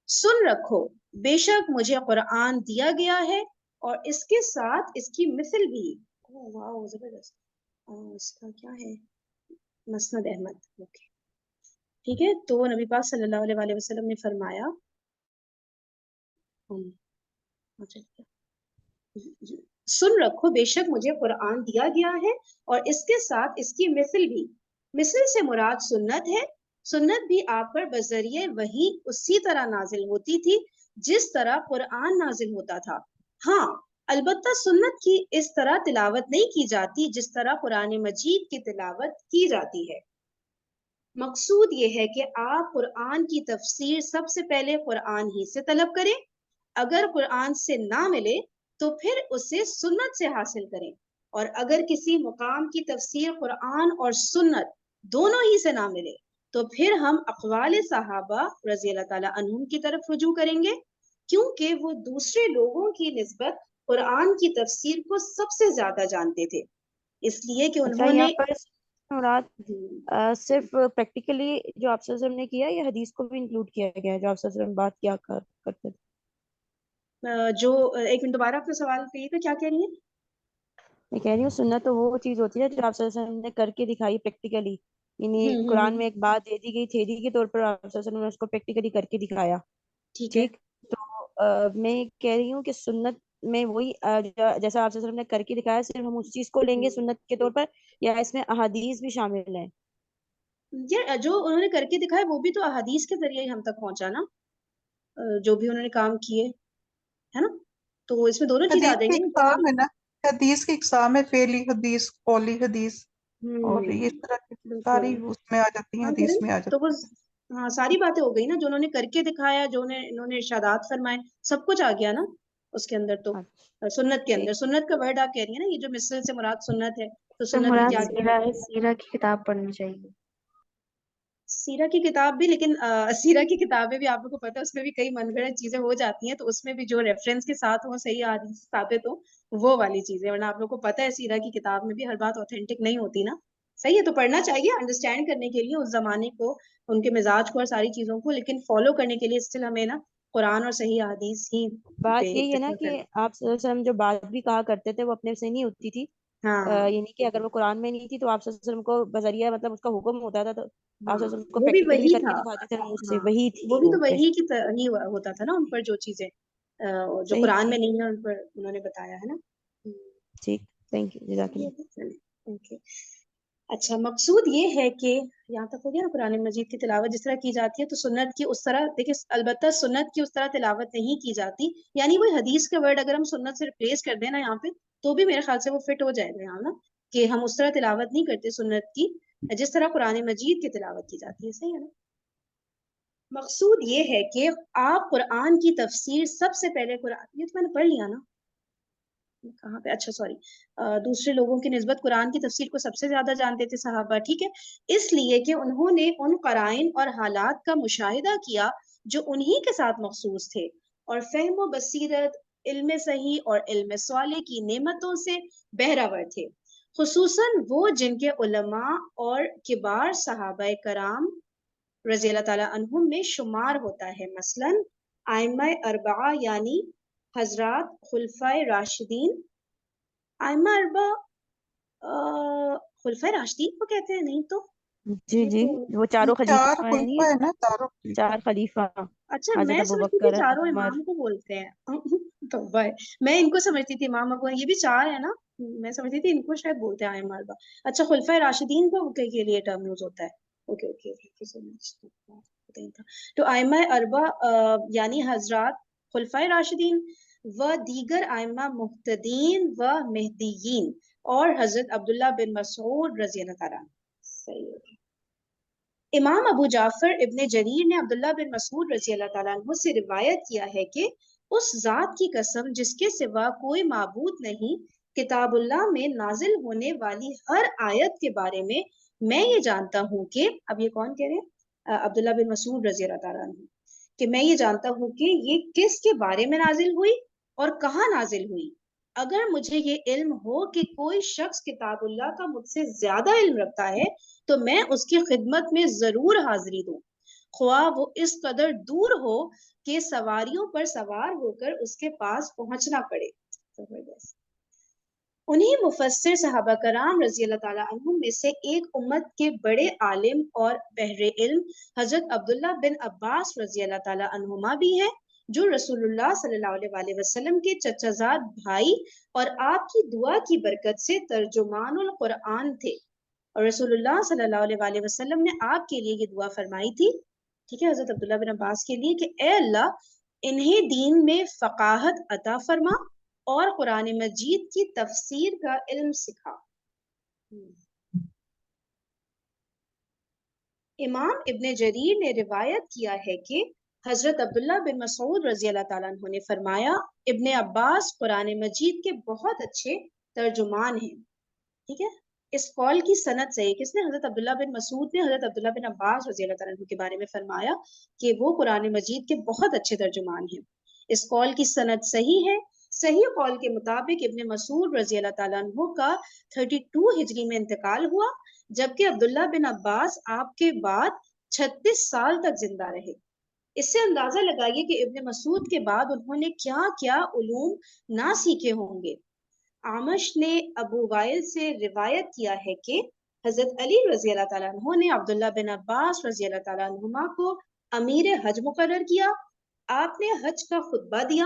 S1: سن رکھو بے شک مجھے قرآن دیا گیا ہے اور اس کے ساتھ اس کی مثل بھی۔ واو زبردست، اس کا کیا ہے، مسند احمد، اوکے ٹھیک ہے۔ تو نبی پاک صلی اللہ علیہ وسلم نے فرمایا، سن رکھو بے شک مجھے قرآن دیا گیا ہے اور اس کے ساتھ اس کی مثل بھی۔ مثل سے مراد سنت ہے۔ سنت بھی آپ پر بذریعہ وحی اسی طرح نازل ہوتی تھی جس طرح قرآن نازل ہوتا تھا۔ ہاں البتہ سنت کی اس طرح تلاوت نہیں کی جاتی جس طرح قرآن مجید کی تلاوت کی جاتی ہے۔ مقصود یہ ہے کہ آپ قرآن کی تفسیر سب سے پہلے قرآن ہی سے طلب کریں، اگر قرآن سے نہ ملے تو پھر اسے سنت سے حاصل کریں، اور اگر کسی مقام کی تفسیر قرآن اور سنت دونوں ہی سے نہ ملے تو پھر ہم اقوال صحابہ رضی اللہ تعالیٰ عنہم کی طرف رجوع کریں گے، کیونکہ وہ دوسرے لوگوں کی نسبت قرآن کی تفسیر کو سب سے زیادہ جانتے تھے، اس لیے کہ
S4: اچھا،
S1: انہوں
S4: یہاں
S1: نے
S4: پر مراد صرف پریکٹیکلی جو آپ صلی اللہ علیہ وسلم نے کیا یا حدیث کو بھی انکلوڈ کیا گیا ہے جو آپ صلی اللہ علیہ وسلم بات کیا کرتے تھے؟
S1: جو ایک منٹ دوبارہ اپنا سوال کہیے گا، کیا کہہ رہی ہیں؟
S4: میں کہہ رہی ہوں سنت تو وہ چیز ہوتی ہے جو آپ صلی اللہ علیہ وسلم نے کر کے دکھائی پریکٹیکلی، یعنی قرآن میں ایک بات دے دی گئی تھیری کے طور پر، آپ صلی اللہ علیہ وسلم نے اس کو پریکٹیکلی کر کے دکھایا.
S1: ٹھیک ہے.
S4: ٹھیک، تو میں کہہ رہی ہوں کہ سنت میں وہی جیسا آپ صلی اللہ علیہ وسلم نے کر کے دکھایا صرف ہم اس چیز کو لیں گے سنت کے طور پر، یا اس میں احادیث بھی شامل ہیں؟
S1: یہ جو انہوں نے کر کے دکھایا وہ بھی تو احادیث کے ذریعے ہم تک پہنچا نا، جو بھی انہوں نے کام کیے ہے نا، تو اس میں دونوں چیز آ
S2: حدیث
S1: جائیں
S2: کی
S1: گے.
S2: اقسام ہے نا، حدیث کی اقسام ہے، فعلی حدیث، قولی حدیث، اور یہ اس طرح کی ساری اس میں آ جاتی ہیں، حدیث میں آ
S1: تو
S2: جاتی
S1: وہ ہاں ساری باتیں ہو گئی نا، جو انہوں نے کر کے دکھایا، جو انہوں نے ارشادات فرمائے، سب کچھ آ گیا نا اس کے اندر. تو سنت کے اندر، سنت کا ورڈ آپ کہہ رہی ہیں نا، یہ جو مثل سے مراد سنت ہے، تو سنت میں کیا کیا ہے؟
S5: سیرہ کی کتاب پڑھنی چاہیے.
S1: سیرہ کی کتاب بھی، لیکن سیرہ کی کتابیں بھی آپ لوگوں کو پتہ ہے اس میں بھی کئی من گھڑت چیزیں ہو جاتی ہیں، تو اس میں بھی جو ریفرنس کے ساتھ ہو، صحیح حدیث ثابت ہو، وہ والی چیزیں. ورنہ آپ لوگوں کو پتہ ہے سیرہ کی کتاب میں بھی ہر بات اوتھینٹک نہیں ہوتی نا. صحیح ہے، تو پڑھنا چاہیے انڈرسٹینڈ کرنے کے لیے اس زمانے کو، ان کے مزاج کو اور ساری چیزوں کو، لیکن فالو کرنے کے لیے اسٹل ہمیں نا قرآن اور صحیح حدیث ہی
S4: بات
S1: پہ
S4: یہی ہے نا
S1: اتفاق
S4: کہ
S1: کرنا.
S4: آپ صلی اللہ علیہ وسلم جو بات بھی کہا کرتے تھے وہ اپنے سے نہیں ہوتی تھی،
S1: ہاں
S4: یعنی کہ اگر وہ قرآن میں نہیں تھی تو آپ صلی اللہ علیہ وسلم کو بذریعہ مطلب اس کا حکم ہوتا تھا، تو آپ صلی اللہ علیہ وسلم کو
S1: وہ بھی
S4: پریکٹیکلی
S1: وہی
S4: کر
S1: تھا.
S4: کے دکھاتے تھے منہ سے،
S1: ہاں
S4: وہی
S1: وہ
S4: تھی
S1: بھی
S4: وہ
S1: تو وہی کی ہی ہوتا تھا نا، ان پر جو چیزیں جو
S4: صحیح
S1: قرآن میں
S4: ٹھیک
S1: نہیں ہے ان پر انہوں نے بتایا ہے نا.
S4: ٹھیک، تھینک یو، جزاک اللہ.
S1: اوکے. اچھا، مقصود یہ ہے کہ یہاں تک ہو گیا نا، قرآن مجید کی تلاوت جس طرح کی جاتی ہے تو سنت کی اس طرح، دیکھیں البتہ سنت کی اس طرح تلاوت نہیں کی جاتی، یعنی وہ حدیث کا ورڈ اگر ہم سنت سے ریپلیس کر دیں نا یہاں پہ تو بھی میرے خیال سے وہ فٹ ہو جائے گا یہاں نا، کہ ہم اس طرح تلاوت نہیں کرتے سنت کی جس طرح قرآن مجید کی تلاوت کی جاتی ہے. صحیح ہے نا. مقصود یہ ہے کہ آپ قرآن کی تفسیر سب سے پہلے قرآن، یہ تو میں نے پڑھ لیا نا کہاں پہ، اچھا سوری، دوسرے لوگوں کی نسبت قرآن کی تفسیر کو سب سے زیادہ جانتے تھے صحابہ. ٹھیک ہے، اس لیے کہ انہوں نے ان قرائن اور حالات کا مشاہدہ کیا جو انہی کے ساتھ مخصوص تھے، اور فہم و بصیرت، علم صحیح اور علم صالح کی نعمتوں سے بہرہور تھے، خصوصاً وہ جن کے علماء اور کبار صحابہ کرام رضی اللہ تعالیٰ عنہم میں شمار ہوتا ہے. مثلاً ائمہ اربعہ یعنی حضرات خلفائے راشدین. ائمہ اربعہ خلفائے راشدین کو کہتے ہیں؟ نہیں تو
S4: جی
S1: یہ
S4: جی،
S1: تو
S4: وہ چاروں
S2: چار
S4: خلیفہ ہیں،
S2: خلفا ہے نا، چاروں خلفا.
S4: چار خلیفہ،
S1: اچھا،
S4: حضرت
S1: میں سمجھتی تھی
S4: ابوبکر،
S1: چاروں
S4: عمر.
S1: امام کو بولتے ہیں. توبہ ہے، میں ان کو سمجھتی تھی امام ابو، یہ بھی چار ہے نا، میں سمجھتی تھی ان کو شاید بولتے ہیں ائمہ اربعہ. اچھا، خلفائے راشدین کو کے لیے ٹرم یوز ہوتا ہے. Okay okay. تو ائمہ اربعہ یعنی حضرات خلفائے راشدین و دیگر ائمہ مہتدین و مہدیین، اور حضرت عبداللہ بن مسعود رضی اللہ تعالیٰ. صحیح ہے. امام ابو جعفر ابن جریر نے عبداللہ بن مسعود رضی اللہ تعالیٰ عنہ سے روایت کیا ہے کہ اس ذات کی قسم جس کے سوا کوئی معبود نہیں، کتاب اللہ میں نازل ہونے والی ہر آیت کے بارے میں یہ جانتا ہوں کہ، اب یہ کون کہہ رہے ہیں؟ عبداللہ بن مسعود رضی اللہ تعالیٰ عنہ، کہ میں یہ جانتا ہوں کہ یہ کس کے بارے میں نازل ہوئی اور کہاں نازل ہوئی. اگر مجھے یہ علم ہو کہ کوئی شخص کتاب اللہ کا مجھ سے زیادہ علم رکھتا ہے تو میں اس کی خدمت میں ضرور حاضری دوں، خواہ وہ اس قدر دور ہو کہ سواریوں پر سوار ہو کر اس کے پاس پہنچنا پڑے. زبردست. انہی مفسر صحابہ کرام رضی اللہ تعالیٰ عنہم میں سے ایک امت کے بڑے عالم اور بحر علم حضرت عبداللہ بن عباس رضی اللہ تعالیٰ عنہما بھی ہیں، جو رسول اللہ صلی اللہ علیہ وسلم کے چچا زاد بھائی اور آپ کی دعا کی برکت سے ترجمان القرآن تھے. اور رسول اللہ صلی اللہ علیہ وسلم نے آپ کے لیے یہ دعا فرمائی تھی، ٹھیک ہے، حضرت عبداللہ بن عباس کے لیے، کہ اے اللہ انہیں دین میں فقاہت عطا فرما اور قرآن مجید کی تفسیر کا علم سکھا. امام ابن جریر نے روایت کیا ہے کہ حضرت عبداللہ بن مسعود رضی اللہ تعالیٰ عنہ نے فرمایا ابن عباس قرآن مجید کے بہت اچھے ترجمان ہیں. ٹھیک ہے, اس قول کی سند سے کس نے, حضرت عبداللہ بن مسعود نے حضرت عبداللہ بن عباس رضی اللہ تعالیٰ عنہ کے بارے میں فرمایا کہ وہ قرآن مجید کے بہت اچھے ترجمان ہیں. اس قول کی سند صحیح ہے. صحیح قول کے مطابق ابن مسعود رضی اللہ تعالیٰ عنہ کا 32 ہجری میں انتقال ہوا, جبکہ عبداللہ بن عباس آپ کے بعد 36 سال تک زندہ رہے. اس سے اندازہ لگائیے کہ ابن مسعود کے بعد انہوں نے کیا کیا علوم نہ سیکھے ہوں گے. عامش نے ابو وائل سے روایت کیا ہے کہ حضرت علی رضی اللہ تعالیٰ عنہ نے عبداللہ بن عباس رضی اللہ تعالیٰ عنہما کو امیر حج مقرر کیا. آپ نے حج کا خطبہ دیا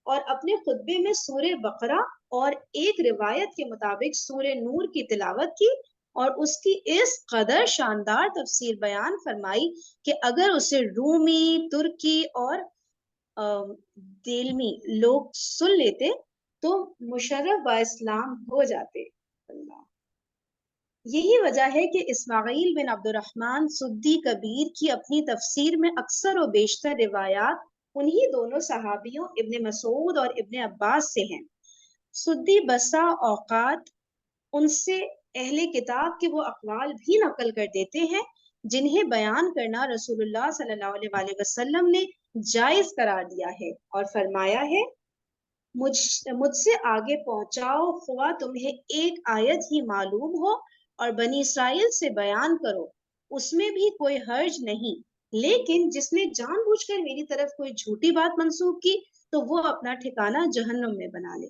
S1: اور اپنے خطبے میں سورہ بقرہ اور ایک روایت کے مطابق سورہ نور کی تلاوت کی اور اس کی اس قدر شاندار تفسیر بیان فرمائی کہ اگر اسے رومی, ترکی اور دیلمی لوگ سن لیتے تو مشرف با اسلام ہو جاتے. اللہ. یہی وجہ ہے کہ اسماعیل بن عبد الرحمن سدی کبیر کی اپنی تفسیر میں اکثر و بیشتر روایات انہی دونوں صحابیوں ابن مسعود اور ابن عباس سے ہیں. سدی بسا اوقات ان سے اہل کتاب کے وہ اقوال بھی نقل کر دیتے ہیں جنہیں بیان کرنا رسول اللہ صلی اللہ علیہ وآلہ وسلم نے جائز قرار دیا ہے اور فرمایا ہے مجھ سے آگے پہنچاؤ خواہ تمہیں ایک آیت ہی معلوم ہو اور بنی اسرائیل سے بیان کرو, اس میں بھی کوئی حرج نہیں, لیکن جس نے جان بوجھ کر میری طرف کوئی جھوٹی بات منسوخ کی تو وہ اپنا ٹھکانہ جہنم میں بنا لے.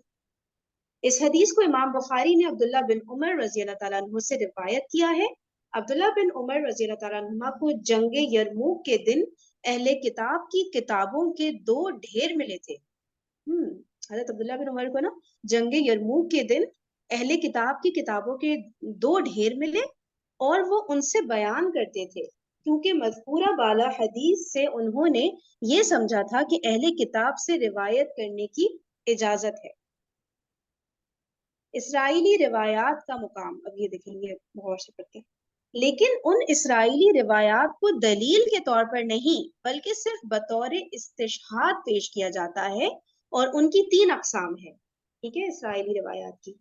S1: اس حدیث کو امام بخاری نے عبداللہ بن عمر رضی اللہ تعالیٰ عنہ سے روایت کیا ہے. عبداللہ بن عمر رضی اللہ تعالیٰ عنہ کو جنگ یرموک کے دن اہل کتاب کی کتابوں کے 2 ڈھیر ملے تھے. حضرت عبداللہ بن عمر کو نا جنگ یرموک کے دن اہل کتاب کی کتابوں کے 2 ڈھیر ملے اور وہ ان سے بیان کرتے تھے, کیونکہ مذکورہ بالا حدیث سے انہوں نے یہ سمجھا تھا کہ اہل کتاب سے روایت کرنے کی اجازت ہے. اسرائیلی روایات کا مقام, اب یہ دیکھیں گے غور سے پڑھتے ہیں, لیکن ان اسرائیلی روایات کو دلیل کے طور پر نہیں بلکہ صرف بطور استشہاد پیش کیا جاتا ہے, اور ان کی 3 اقسام ہیں. ٹھیک ہے, اسرائیلی روایات کی.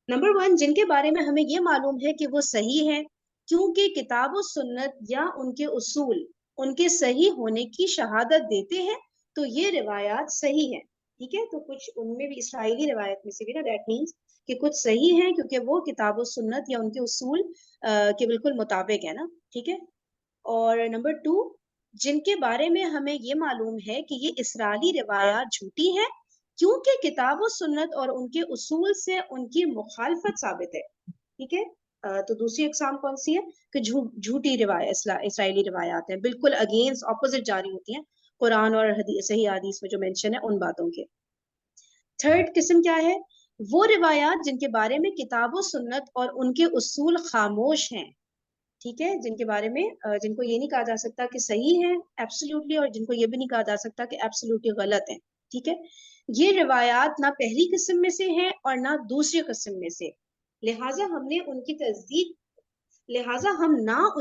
S1: نمبر 1, جن کے بارے میں ہمیں یہ معلوم ہے کہ وہ صحیح ہیں کیونکہ کتاب و سنت یا ان کے اصول ان کے صحیح ہونے کی شہادت دیتے ہیں, تو یہ روایات صحیح ہیں. ٹھیک ہے, تو کچھ ان میں بھی اسرائیلی روایت میں سے بھی نا, دیٹ مینس کہ کچھ صحیح ہیں کیونکہ وہ کتاب و سنت یا ان کے اصول کے بالکل مطابق ہے نا. ٹھیک ہے, اور نمبر 2, جن کے بارے میں ہمیں یہ معلوم ہے کہ یہ اسرائیلی روایات جھوٹی ہیں کیونکہ کتاب و سنت اور ان کے اصول سے ان کی مخالفت ثابت ہے. ٹھیک ہے, تو دوسری اقسام کون سی ہے کہ جھوٹی روایت اسرائیلی روایات ہیں, بالکل اگینسٹ اپوزٹ جاری ہوتی ہیں قرآن اور صحیح حدیث میں جو مینشن ہے ان باتوں کے. تھرڈ قسم کیا ہے, وہ روایات جن کے بارے میں کتاب و سنت اور ان کے اصول خاموش ہیں. ٹھیک ہے, جن کے بارے میں جن کو یہ نہیں کہا جا سکتا کہ صحیح ہیں ایبسلیوٹلی, اور جن کو یہ بھی نہیں کہا جا سکتا کہ ایبسلیوٹلی غلط ہیں. ٹھیک ہے, یہ روایات نہ پہلی قسم میں سے ہیں اور نہ دوسری قسم میں سے, لہٰذا ہم نہ ان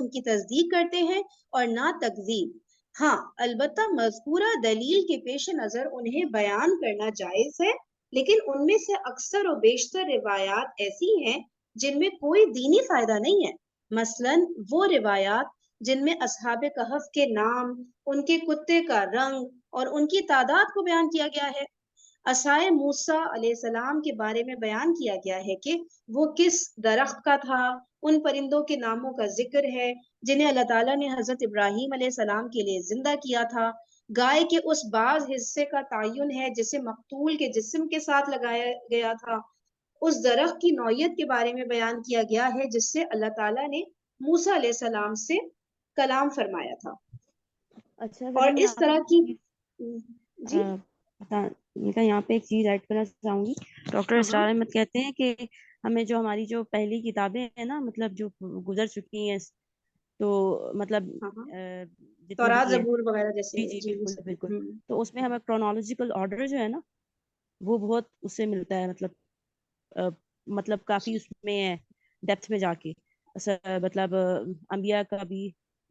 S1: کی تصدیق کرتے ہیں اور نہ تکذیب. ہاں, البتہ مذکورہ دلیل کے پیش نظر انہیں بیان کرنا جائز ہے, لیکن ان میں سے اکثر و بیشتر روایات ایسی ہیں جن میں کوئی دینی فائدہ نہیں ہے. مثلاً وہ روایات جن میں اصحاب کہف کے نام, ان کے کتے کا رنگ اور ان کی تعداد کو بیان کیا گیا ہے. عصائے موسیٰ علیہ السلام کے بارے میں بیان کیا گیا ہے کہ وہ کس درخت کا تھا, ان پرندوں کے ناموں کا ذکر ہے جنہیں اللہ تعالیٰ نے حضرت ابراہیم علیہ السلام کے لیے زندہ کیا تھا. گائے کے اس بعض حصے کا تعین ہے جسے مقتول کے جسم کے ساتھ لگایا گیا تھا. اس درخت کی نوعیت کے بارے میں بیان کیا گیا ہے جس سے اللہ تعالیٰ نے موسیٰ علیہ السلام سے کلام فرمایا تھا.
S4: اچھا,
S1: اور اس طرح کی جی
S4: یہاں پہ ایک چیز ایڈ کرنا چاہوں گی. ڈاکٹر اسرار احمد کہتے ہیں کہ ہمیں جو ہماری جو پہلی کتابیں ہیں نا, مطلب جو گزر چکی ہیں, تو مطلب
S1: تورات زبور وغیرہ جیسے,
S4: جی بالکل, تو اس میں ہمیں کرونالوجیکل آرڈر جو ہے نا وہ بہت اس سے ملتا ہے, مطلب کافی اس میں ہے ڈیپتھ میں جا کے, مطلب انبیاء کا بھی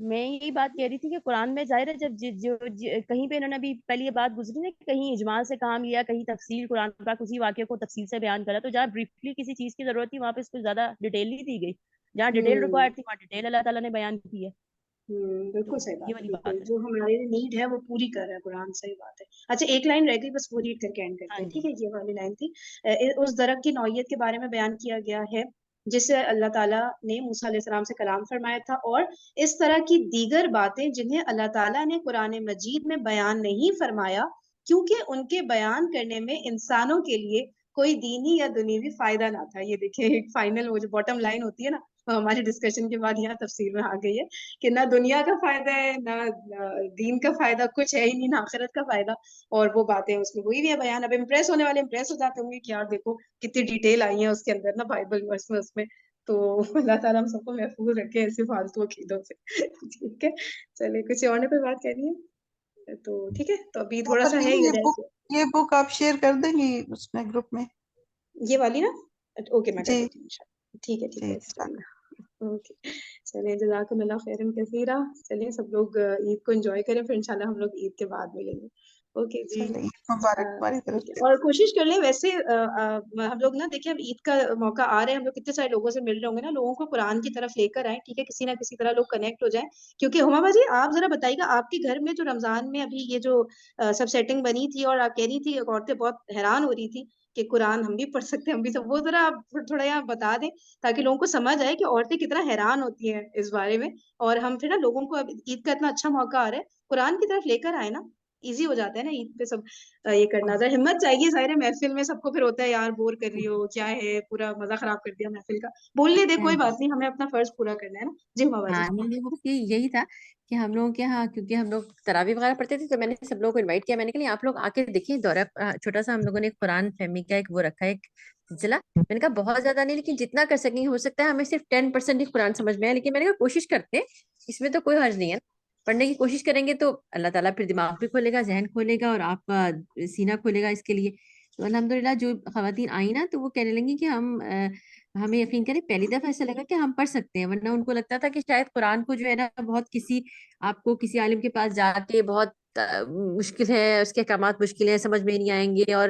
S4: میں یہی بات کہہ رہی تھی کہ قرآن میں ظاہر ہے جب کہیں پہ انہوں نے ابھی پہلے یہ بات گزری نا کہ کہیں اجمال سے کام لیا، کہیں تفصیل قرآن پاک اسی واقعے کو تفصیل سے بیان کرا، تو جہاں بریفلی کسی چیز کی ضرورت تھی وہاں پہ اس کو زیادہ ڈیٹیل نہیں دی گئی، جہاں ڈیٹیل ریکوائرڈ تھی وہاں ڈیٹیل اللہ تعالیٰ نے بیان کی ہے.
S1: بالکل
S4: تو
S1: صحیح
S4: یہ
S1: بات ہے،
S4: والی
S1: بالکل
S4: بات ہے.
S1: جو ہماری نیڈ ہے وہ پوری کر رہا ہے قرآن. صحیح بات ہے. اچھا ایک لائن رہ گئی بس، وہ ریڈ کر کے اینڈ کرتے
S4: ہاں
S1: ہیں،
S4: جی.
S1: ٹھیک ہے؟ یہ والی لائن تھی اس درخت کی نوعیت کے بارے میں بیان کیا گیا ہے جس سے اللہ تعالیٰ نے موسیٰ علیہ السلام سے کلام فرمایا تھا، اور اس طرح کی دیگر باتیں جنہیں اللہ تعالیٰ نے قرآن مجید میں بیان نہیں فرمایا کیونکہ ان کے بیان کرنے میں انسانوں کے لیے کوئی دینی یا دنیوی فائدہ نہ تھا. یہ دیکھیں ایک فائنل وہ جو باٹم لائن ہوتی ہے نا، وہ ہماری ڈسکشن کے بعد یہاں تفسیر میں آ گئی ہے کہ نہ دنیا کا فائدہ ہے، نہ دین کا فائدہ، کچھ ہے ہی نہیں، نہ آخرت کا فائدہ. اور وہ باتیں اس میں ہوئی بھی ہے بیان. اب امپریس ہونے والے امپریس ہو جاتے ہوں گے کہ یار دیکھو کتنی ڈیٹیل آئی ہے اس کے اندر نا بائبل ورس میں اس میں. تو اللہ تعالیٰ ہم سب کو محفوظ رکھے ایسے فالتو عقیدوں سے. ٹھیک ہے چلیے، کچھ اور نے کوئی بات کرنی ہے تو ٹھیک ہے. تو ابھی تھوڑا سا ہے
S2: یہ بک آپ شیئر کر دیں گی اس میں گروپ میں؟
S1: یہ والی نا، اوکے میں کر
S2: جی
S1: دیتی ہوں انشاءاللہ. ٹھیک ہے ٹھیک
S2: جی
S1: ہے. اوکے چلیے، جزاکم اللہ خیرن کثیرا. چلیے سب لوگ عید کو انجوائے کریں، پھر انشاءاللہ ہم لوگ عید کے بعد ملیں گے. اوکے
S2: جی
S1: انشاءاللہ.
S2: عید مبارک ہماری طرف
S1: ٹھیک ہے.
S2: سے.
S1: اور کوشش کر لیں ویسے ہم لوگ نا دیکھیں اب عید کا موقع آ رہا ہے، ہم لوگ کتنے سارے لوگوں سے مل رہے ہوں گے نا، لوگوں کو قرآن کی طرف لے کر آئیں. ٹھیک ہے، کسی نہ کسی طرح لوگ کنیکٹ ہو جائیں. کیونکہ ہما باجی آپ ذرا بتائیے گا آپ کے گھر میں جو رمضان میں ابھی یہ جو سب سیٹنگ بنی تھی اور آپ کہہ رہی تھی عورتیں بہت حیران ہو رہی تھی کہ قرآن ہم بھی پڑھ سکتے ہیں، ہم بھی سب، وہ ذرا آپ تھوڑا یہاں بتا دیں تاکہ لوگوں کو سمجھ آئے کہ عورتیں کتنا حیران ہوتی ہیں اس بارے میں. اور ہم پھر نا لوگوں کو اب عید کا اتنا اچھا موقع آ رہا ہے، قرآن کی طرف لے کر آئے نا، ایزی ہو جاتا ہے نا عید پہ سب یہ کرنا. ذرا ہمت چاہیے، ظاہر ہے محفل میں سب کو پھر ہوتا ہے یار بور کر رہی ہو کیا ہے، پورا مزہ خراب کر دیا محفل کا. بولنے دے، کوئی بات نہیں، ہمیں اپنا فرض پورا کرنا ہے نا. جی ہما باجی.
S5: ہاں نہیں وہ بس یہی تھا کہ ہم لوگوں کے یہاں کیونکہ ہم لوگ تراویح وغیرہ پڑھتے تھے تو میں نے سب لوگوں کو انوائٹ کیا. میں نے کہا آپ لوگ آ کے دیکھیں دورہ چھوٹا سا ہم لوگوں نے ایک قرآن فہمی کا ایک وہ رکھا ہے ایک سلسلہ. میں نے کہا بہت زیادہ نہیں لیکن جتنا کر سکیں ہو سکتا ہے ہمیں صرف 10% ہی قرآن سمجھ میں آئے، لیکن میں نے کہا کوشش کرتے ہیں، اس میں تو کوئی حرج نہیں ہے. پڑھنے کی کوشش کریں گے تو اللہ تعالیٰ پھر دماغ بھی کھولے گا، ذہن کھولے گا اور آپ کا سینہ کھولے گا اس کے لیے. تو الحمدللہ جو خواتین آئی نا تو وہ کہنے لگی کہ ہمیں یقین کریں پہلی دفعہ ایسا لگا کہ ہم پڑھ سکتے ہیں، ورنہ ان کو لگتا تھا کہ شاید قرآن کو جو ہے نا بہت آپ کو کسی عالم کے پاس جا کے بہت مشکل ہے، اس کے احکامات مشکل ہیں، سمجھ میں نہیں آئیں گے. اور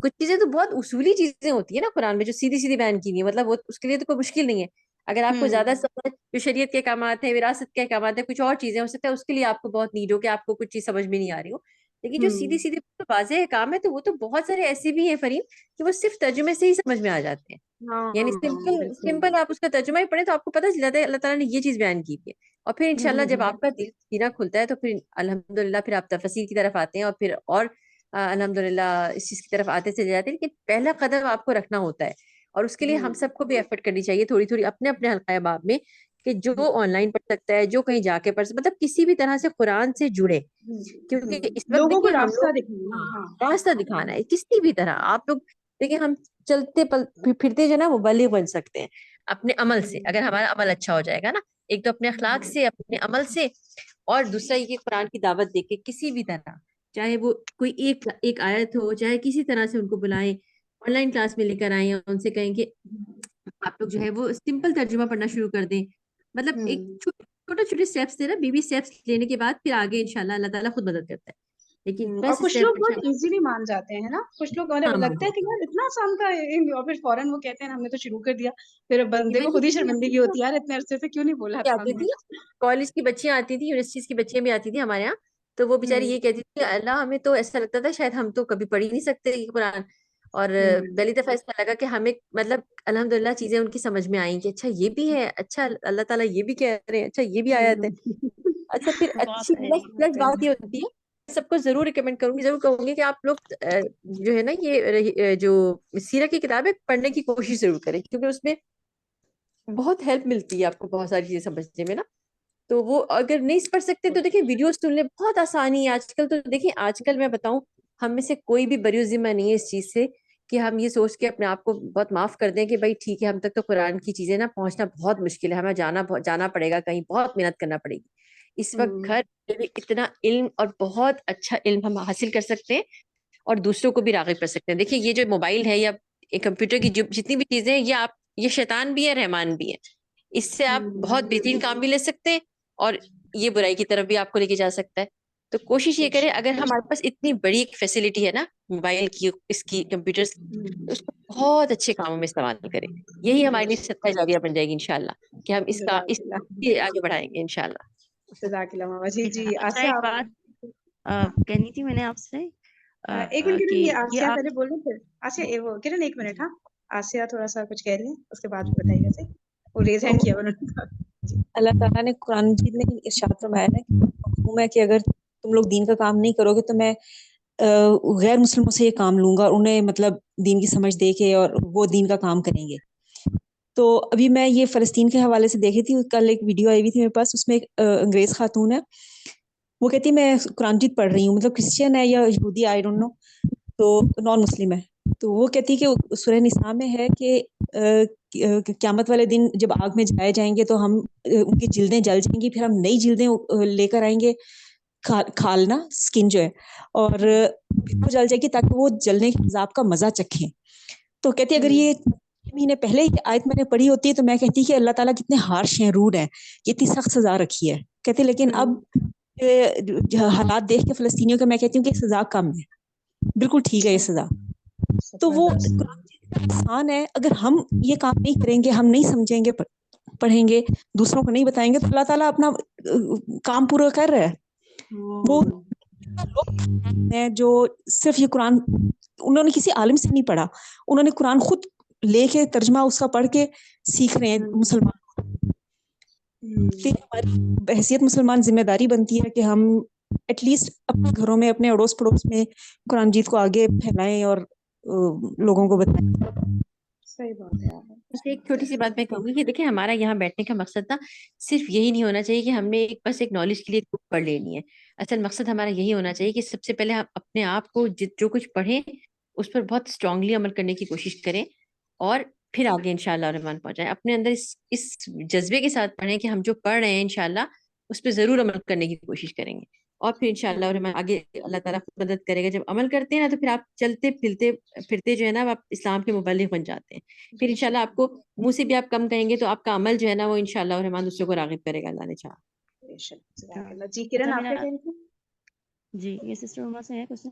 S5: کچھ چیزیں تو بہت اصولی چیزیں ہوتی ہیں نا قرآن میں جو سیدھی سیدھی بیان کی ہوئی ہیں، مطلب وہ اس کے لیے تو کوئی مشکل نہیں ہے. اگر آپ کو زیادہ سمجھ جو شریعت کے احکامات ہیں، وراثت کے احکامات ہیں، کچھ اور چیزیں ہو سکتا ہے اس کے لیے آپ کو بہت نیڈ ہو کہ آپ کو کچھ چیز سمجھ میں نہیں آ رہی ہو. لیکن جو سیدھی سیدھی واضح احکام ہے تو وہ تو بہت سارے ایسے بھی ہیں فریم کہ وہ صرف ترجمے سے ہی سمجھ میں آ جاتے ہیں. یعنی سمپل آپ اس کا ترجمہ ہی پڑھیں تو آپ کو پتہ چل جاتا ہے اللہ تعالیٰ نے یہ چیز بیان کی ہے. اور پھر انشاءاللہ جب آپ کا دل سینہ کھلتا ہے تو پھر الحمدللہ پھر آپ تفسیر کی طرف آتے ہیں اور پھر اور الحمدللہ اس چیز کی طرف آتے چلے جاتے ہیں. لیکن پہلا قدم آپ کو رکھنا ہوتا ہے اور اس کے لیے ہم سب کو بھی ایفرٹ کرنی چاہیے تھوڑی تھوڑی اپنے اپنے حلقہ باب میں کہ جو آن لائن پڑھ سکتا ہے، جو کہیں جا کے پڑھ سکتا، مطلب کسی بھی طرح سے قرآن سے جڑے. کیونکہ اس وقت
S1: لوگوں کو
S5: دیکھیے ہم
S1: راستہ
S5: لوگ
S1: دکھانا.
S5: راستہ دکھانا ہے کسی بھی طرح. آپ لوگ دیکھیں ہم چلتے پھرتے جو نا وہ مبلغ بن سکتے ہیں اپنے عمل سے، اگر ہمارا عمل اچھا ہو جائے گا نا. ایک تو اپنے اخلاق سے، اپنے عمل سے، اور دوسرا یہ قرآن کی دعوت دے کے کسی بھی طرح، چاہے وہ کوئی ایک آیت ہو، چاہے کسی طرح سے ان کو بلائیں، آن لائن کلاس میں لے کر آئیں، ان سے کہیں کہ آپ لوگ جو ہے وہ سمپل ترجمہ پڑھنا شروع کر دیں. مطلب ایک چھوٹے چھوٹے اسٹیپس دینا، بیبی اسٹیپس لینے کے بعد پھر آگے انشاءاللہ اللہ تعالیٰ خود مدد کرتا ہے. لیکن
S1: اور
S5: بس
S1: کچھ لوگ بہت ایزیلی مان جاتے ہیں نا، کچھ لوگ لگتا ہے کہ یار اتنا آسان تھا اور پھر فوراً وہ کہتے ہیں ہم نے تو شروع کر دیا. پھر بندے کو خود ہی شرمندگی ہوتی ہے یار اتنے عرصے سے کیوں نہیں بولا تھا ہم
S5: آتی
S1: نے.
S5: تھی کالج کی بچیاں آتی تھی، یونیورسٹیز کی بچیاں بھی آتی تھی ہمارے یہاں، تو وہ بیچاری یہ کہتی تھی اللہ ہمیں تو ایسا لگتا تھا شاید ہم تو کبھی پڑھ ہی نہیں سکتے یہ قرآن. اور پہلی دفعہ ایسا لگا کہ ہمیں مطلب الحمدللہ چیزیں ان کی سمجھ میں آئیں کہ اچھا یہ بھی ہے، اچھا اللہ تعالیٰ یہ بھی کہہ رہے ہیں، اچھا یہ بھی آیت ہے. اچھا پھر اچھی نیکسٹ بات یہ ہوتی ہے، سب کو ضرور ریکمینڈ کروں گی، ضرور کہوں گی کہ آپ لوگ جو ہے نا یہ جو سیرت کی کتابیں پڑھنے کی کوشش ضرور کریں کیونکہ اس میں بہت ہیلپ ملتی ہے آپ کو بہت ساری چیزیں سمجھنے میں نا. تو وہ اگر نہیں پڑھ سکتے تو دیکھیں ویڈیوز سن لیں، بہت آسانی ہے آج کل. تو دیکھیں آج کل میں بتاؤں ہم میں سے کوئی بھی بری ذمہ نہیں ہے اس چیز سے کہ ہم یہ سوچ کے اپنے آپ کو بہت معاف کر دیں کہ بھائی ٹھیک ہے ہم تک تو قرآن کی چیزیں نا پہنچنا بہت مشکل ہے، ہمیں جانا پڑے گا کہیں، بہت محنت کرنا پڑے گی. اس وقت گھر میں بھی اتنا علم اور بہت اچھا علم ہم حاصل کر سکتے ہیں اور دوسروں کو بھی راغب کر سکتے ہیں. دیکھیں یہ جو موبائل ہے یا کمپیوٹر کی جتنی بھی چیزیں ہیں یہ شیطان بھی ہے رحمان بھی ہے. اس سے آپ بہت بہترین کام بھی لے سکتے ہیں اور یہ برائی کی طرف بھی آپ کو لے کے جا سکتا ہے. تو کوشش یہ کرے, اگر ہمارے پاس اتنی بڑی ایک فیسلٹی ہے نا موبائل کی, اس کی, کمپیوٹرز, اس کو بہت اچھے کاموں میں استعمال کریں. یہی ہمارے لیے صدقہ جاریہ بن جائے گی انشاءاللہ, کہ ہم اس کا اس آگے بڑھائیں گے انشاءاللہ.
S1: جزاک اللہ ماما جی. جی
S4: اچھا
S1: آسیہ
S4: ایک
S1: آپ
S4: بات کہنی تھی میں نے آپ سے
S1: ایک منٹ کرن,
S4: کہ
S1: یہ
S4: یہ
S1: آسیہ
S4: آپ
S1: پہلے بولیں پھر آسیہ وہ کرن ایک منٹ. ہاں آسیہ تھوڑا سا کچھ کہہ رہی ہیں, اس کے بعد بتائیے گا. وہ ریز ہینڈ کیا انہوں نے.
S3: اللہ تعالیٰ نے قرآن مجید میں ارشاد فرمایا ہے کہ حکم ہے کہ اگر تم لوگ دین کا کام نہیں کرو گے تو میں غیر مسلموں سے یہ کام لوں گا, اور انہیں مطلب دین کی سمجھ دے کے اور وہ دین کا کام کریں گے. تو ابھی میں یہ فلسطین کے حوالے سے دیکھی تھی, کل ایک ویڈیو آئی ہوئی تھی میرے پاس, اس میں ایک انگریز خاتون ہے, وہ کہتی میں قرآن مجید پڑھ رہی ہوں, مطلب کرسچین ہے یا یہودی آئی ڈونٹ نو, تو نان مسلم ہے. تو وہ کہتی کہ سورہ نساء میں ہے کہ قیامت والے دن جب آگ میں جلائے جائیں گے تو ہم ان کی جلدیں جل جائیں گی, پھر ہم نئی جلدیں لے کر آئیں گے, کھالنا سکن جو ہے, اور پھر وہ جل جائے گی تاکہ وہ جلنے کے عذاب کا مزہ چکھیں. تو کہتی اگر یہ مہینے پہلے ہی آیت میں نے پڑھی ہوتی ہے تو میں کہتی کہ اللہ تعالیٰ کتنے ہارش ہیں, روڈ ہیں, اتنی سخت سزا رکھی ہے. کہتے لیکن اب حالات دیکھ کے فلسطینیوں کے میں کہتی ہوں کہ سزا کم ہے, بالکل ٹھیک ہے یہ سزا. تو وہ آسان ہے, اگر ہم یہ کام نہیں کریں گے, ہم نہیں سمجھیں گے, پڑھیں گے, دوسروں کو نہیں بتائیں گے, تو اللہ تعالیٰ اپنا کام پورا کر رہا ہے. وہ لوگ ہیں جو صرف یہ قرآن انہوں نے کسی عالم سے نہیں پڑھا, انہوں نے قرآن خود لے کے ترجمہ اس کا پڑھ کے سیکھ رہے ہیں مسلمان. ہماری بحیثیت مسلمان ذمہ داری بنتی ہے کہ ہم ایٹ لیسٹ اپنے گھروں میں, اپنے اڑوس پڑوس میں قرآن مجید کو آگے پھیلائیں اور لوگوں کو بتائیں.
S1: صحیح بات ہے.
S5: بس ایک چھوٹی سی بات میں کہوں گی کہ دیکھیں ہمارا یہاں بیٹھنے کا مقصد نا صرف یہی نہیں ہونا چاہیے کہ ہم نے بس ایک نالج کے لیے بک پڑھ لینی ہے. اصل مقصد ہمارا یہی ہونا چاہیے کہ سب سے پہلے ہم اپنے آپ کو جو کچھ پڑھیں اس پر بہت اسٹرانگلی عمل کرنے کی کوشش کریں, اور پھر آگے انشاءاللہ الرحمن پہنچائیں. اپنے اندر اس جذبے کے ساتھ پڑھیں کہ ہم جو پڑھ رہے ہیں انشاءاللہ اس پہ ضرور عمل کرنے کی کوشش کریں گے, اور پھر انشاءاللہ الرحمن آگے اللہ تعالیٰ مدد کرے گا. جب عمل کرتے ہیں نا تو پھر آپ چلتے پھرتے جو ہے نا آپ اسلام کے مبلغ بن جاتے ہیں. پھر انشاءاللہ آپ کو منہ سے بھی آپ کم کہیں گے تو آپ کا عمل جو ہے نا وہ انشاءاللہ الرحمن دوسروں کو راغب کرے گا, اللہ نے چاہا.
S1: جی کرن آپ کیا کہہ رہی تھی؟
S4: جی یہ سسٹر عمر سے ہے کوشچن,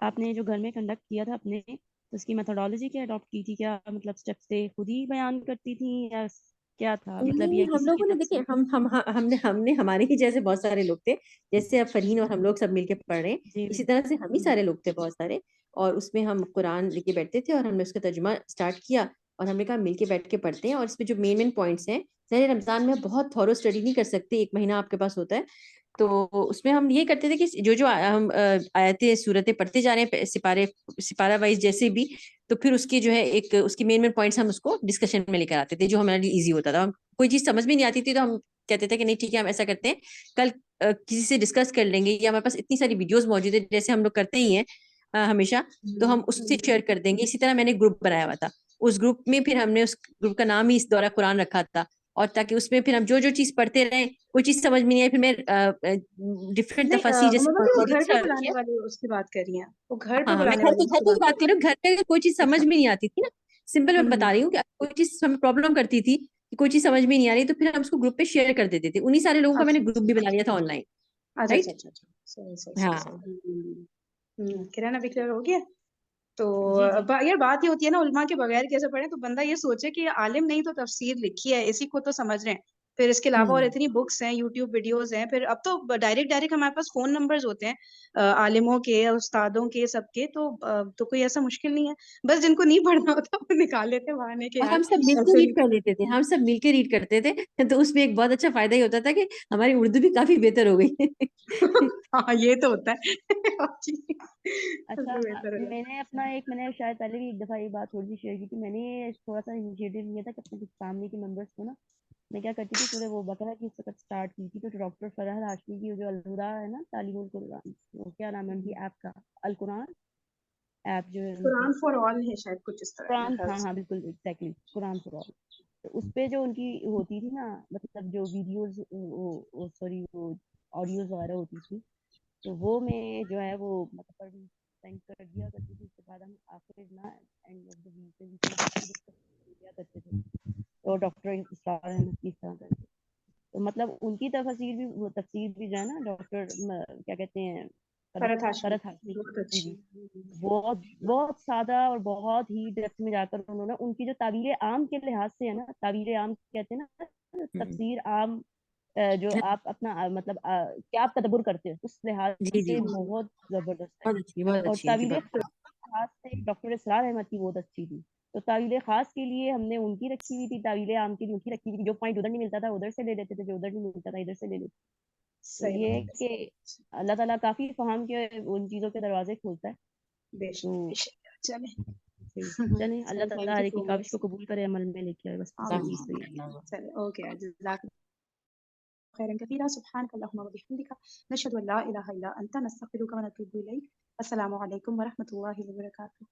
S4: آپ نے جو گھر میں کنڈکٹ کیا تھا اپنے, تو اس کی میتھڈالوجی کیا اڈاپٹ کی تھی, کیا مطلب اسٹیپس تھے خود ہی بیان کرتی تھی یا کیا تھا مطلب, یہ
S5: ہم لوگوں نے دیکھیں ہم نے ہمارے ہی جیسے بہت سارے لوگ تھے, جیسے اب فرین اور ہم لوگ سب مل کے پڑھ رہے ہیں, اسی طرح سے ہم ہی سارے لوگ تھے بہت سارے, اور اس میں ہم قرآن لے کے بیٹھتے تھے اور ہم نے اس کا ترجمہ اسٹارٹ کیا, اور ہم نے کہا مل کے بیٹھ کے پڑھتے ہیں. اور اس میں جو مین پوائنٹس ہیں, ظاہر رمضان میں بہت تھورو اسٹڈی نہیں کر سکتے, ایک مہینہ آپ کے پاس ہوتا ہے, تو اس میں ہم یہ کرتے تھے کہ جو ہم آیتیں صورتیں پڑھتے جا رہے ہیں سپارہ وائز جیسے بھی, تو پھر اس کی جو ہے ایک اس کی مین پوائنٹس ہم اس کو ڈسکشن میں لے کر آتے تھے, جو ہمارے لیے ایزی ہوتا تھا. کوئی چیز سمجھ میں نہیں آتی تھی تو ہم کہتے تھے کہ نہیں ٹھیک ہے ہم ایسا کرتے ہیں کل کسی سے ڈسکس کر لیں گے, یا ہمارے پاس اتنی ساری ویڈیوز موجود ہے جیسے ہم لوگ کرتے ہی ہیں ہمیشہ, تو ہم اس سے شیئر کر دیں گے. اسی طرح میں نے گروپ بنایا ہوا تھا, اس گروپ میں پھر ہم نے اس گروپ کا نام ہی اس دورہ قرآن رکھا تھا, اور تاکہ اس میں پھر ہم جو چیز پڑھتے رہیں, کوئی چیز سمجھ میں نہیں آئی پھر میں ڈفرینٹ تفاسیر جیسے
S1: وہ گھر پہ بلانے والے اس کی بات کر رہی ہیں, وہ گھر پہ
S5: میں
S1: بلانے
S5: گھر
S1: والے
S5: کی بات کر رہی ہوں. گھر پہ کوئی چیز سمجھ میں نہیں آتی تھی نا, سمپل میں بتا رہی ہوں کہ کوئی چیز ہمیں پرابلم کرتی تھی, کوئی چیز سمجھ میں نہیں آ رہی, تو پھر ہم اس کو گروپ پہ شیئر کر دیتے تھے. انہی سارے لوگوں کا میں نے گروپ بھی بنا لیا تھا آن لائن.
S1: کرن ابھی کلیئر ہو گیا. تو یار بات یہ ہوتی ہے نا, علماء کے بغیر کیسے پڑھیں, تو بندہ یہ سوچے کہ عالم نہیں تو تفسیر لکھی ہے اسی کو تو سمجھ رہے ہیں, پھر اس کے علاوہ اور اتنی بکس ہیں, یوٹیوب ویڈیوز ہیں, پھر اب تو ڈائریکٹ ہمارے پاس فون نمبرز ہوتے ہیں عالموں کے, استادوں کے, سب کے, تو کوئی ایسا مشکل نہیں ہے. بس جن کو نہیں پڑھنا ہوتا وہ نکال لیتے بہانے کے,
S5: ہم سب مل کے ریڈ کر لیتے تھے, ہم سب مل کے ریڈ کرتے تھے, تو اس میں ایک بہت اچھا فائدہ یہ ہوتا تھا کہ ہماری اردو بھی کافی بہتر ہو گئی.
S1: ہاں یہ تو ہوتا ہے.
S4: اچھا میں نے اپنا میں نے شاید پہلے بھی ایک دفعہ یہ بات تھوڑی سی شیئر کی تھی, میں نے تھوڑا سا انیشیٹو لیا تھا کہ اپنے فیملی کے ممبرس کو نا, میں کیا کرتی تھی سورہ وہ بقرہ کی اس وقت اسٹارٹ کی تھی, تو ڈاکٹر فرح ہاشمی کی جو الہدا ہے نا تعلیم القرآن, وہ کیا نام ہے ان کی ایپ کا, القرآن ایپ جو ہے
S1: قرآن فار آل ہے شاید کچھ اس طرح.
S4: قرآن, ہاں بالکل ایگزیکٹلی قرآن فار آل. تو اس پہ جو ان کی ہوتی تھی نا, مطلب جو ویڈیوز سوری وہ آڈیوز وغیرہ ہوتی تھی, تو وہ میں جو ہے وہ مطلب سینڈ کر دیا کرتی تھی. اس کے بعد ہم آخر نا اینڈ آف دا ویک پہ بیچ میں ڈسکس کیا کرتے تھے, تو ڈاکٹر اسرار احمد کی طرح کرتے, تو مطلب ان کی تفسیر بھی جو ہے نا ڈاکٹر کیا کہتے ہیں
S1: فرحت ہاشمی
S4: فرحت ہاشمی
S1: بہت
S4: جی
S1: اچھی
S4: جی بہت بہت سادہ اور بہت ہی ڈیپتھ میں جا کر انہوں نے ان کی جو تعبیر عام کے لحاظ سے ہے نا، تعبیر عام کہتے ہیں نا تفسیر عام، جو آپ اپنا مطلب کیا آپ تدبر کرتے ہیں اس لحاظ
S5: جی جی
S4: سے بہت زبردست ہے.
S5: بہت
S4: اور
S5: اچھی ہے جی
S4: تعبیر
S5: بات.
S4: خاص سے ڈاکٹر اسرار احمد کی بہت اچھی تھی. تو تعویل خاص کے لیے ہم نے ان کی رکھی ہوئی تھی، تعویل عام کے لیے ان کی رکھی ہوئی تھی. جو پوائنٹ ادھر نہیں ملتا تھا ادھر سے لے لیتے تھے، جو ادھر نہیں ملتا تھا ادھر سے لے لیتے. تو
S1: صحیح
S4: یہ ہے
S1: بات ہے.
S4: کہ اللہ تعالیٰ کافی فہم کے ان چیزوں کے دروازے کھولتا ہے.
S1: بے
S4: تو
S1: شک بے شک. چلیں
S4: صحیح چلیں، اللہ
S1: چلیں،
S4: تعالیٰ
S1: تھینک
S4: ہر
S1: یو
S4: ایک کی
S1: سو
S4: کاوش
S1: مچ.
S4: کو قبول کرے، عمل میں لے کے آئے، بس اصل
S1: آمین
S4: چیز تو یہ ہے.
S1: آمین. چلیں اوکے، جزاک خيرا كثيرا. سبحانك اللهم وبحمدك نشهد ان لا اله الا انت نستغفرك ونتوب اليك. السلام عليكم ورحمة الله وبركاته.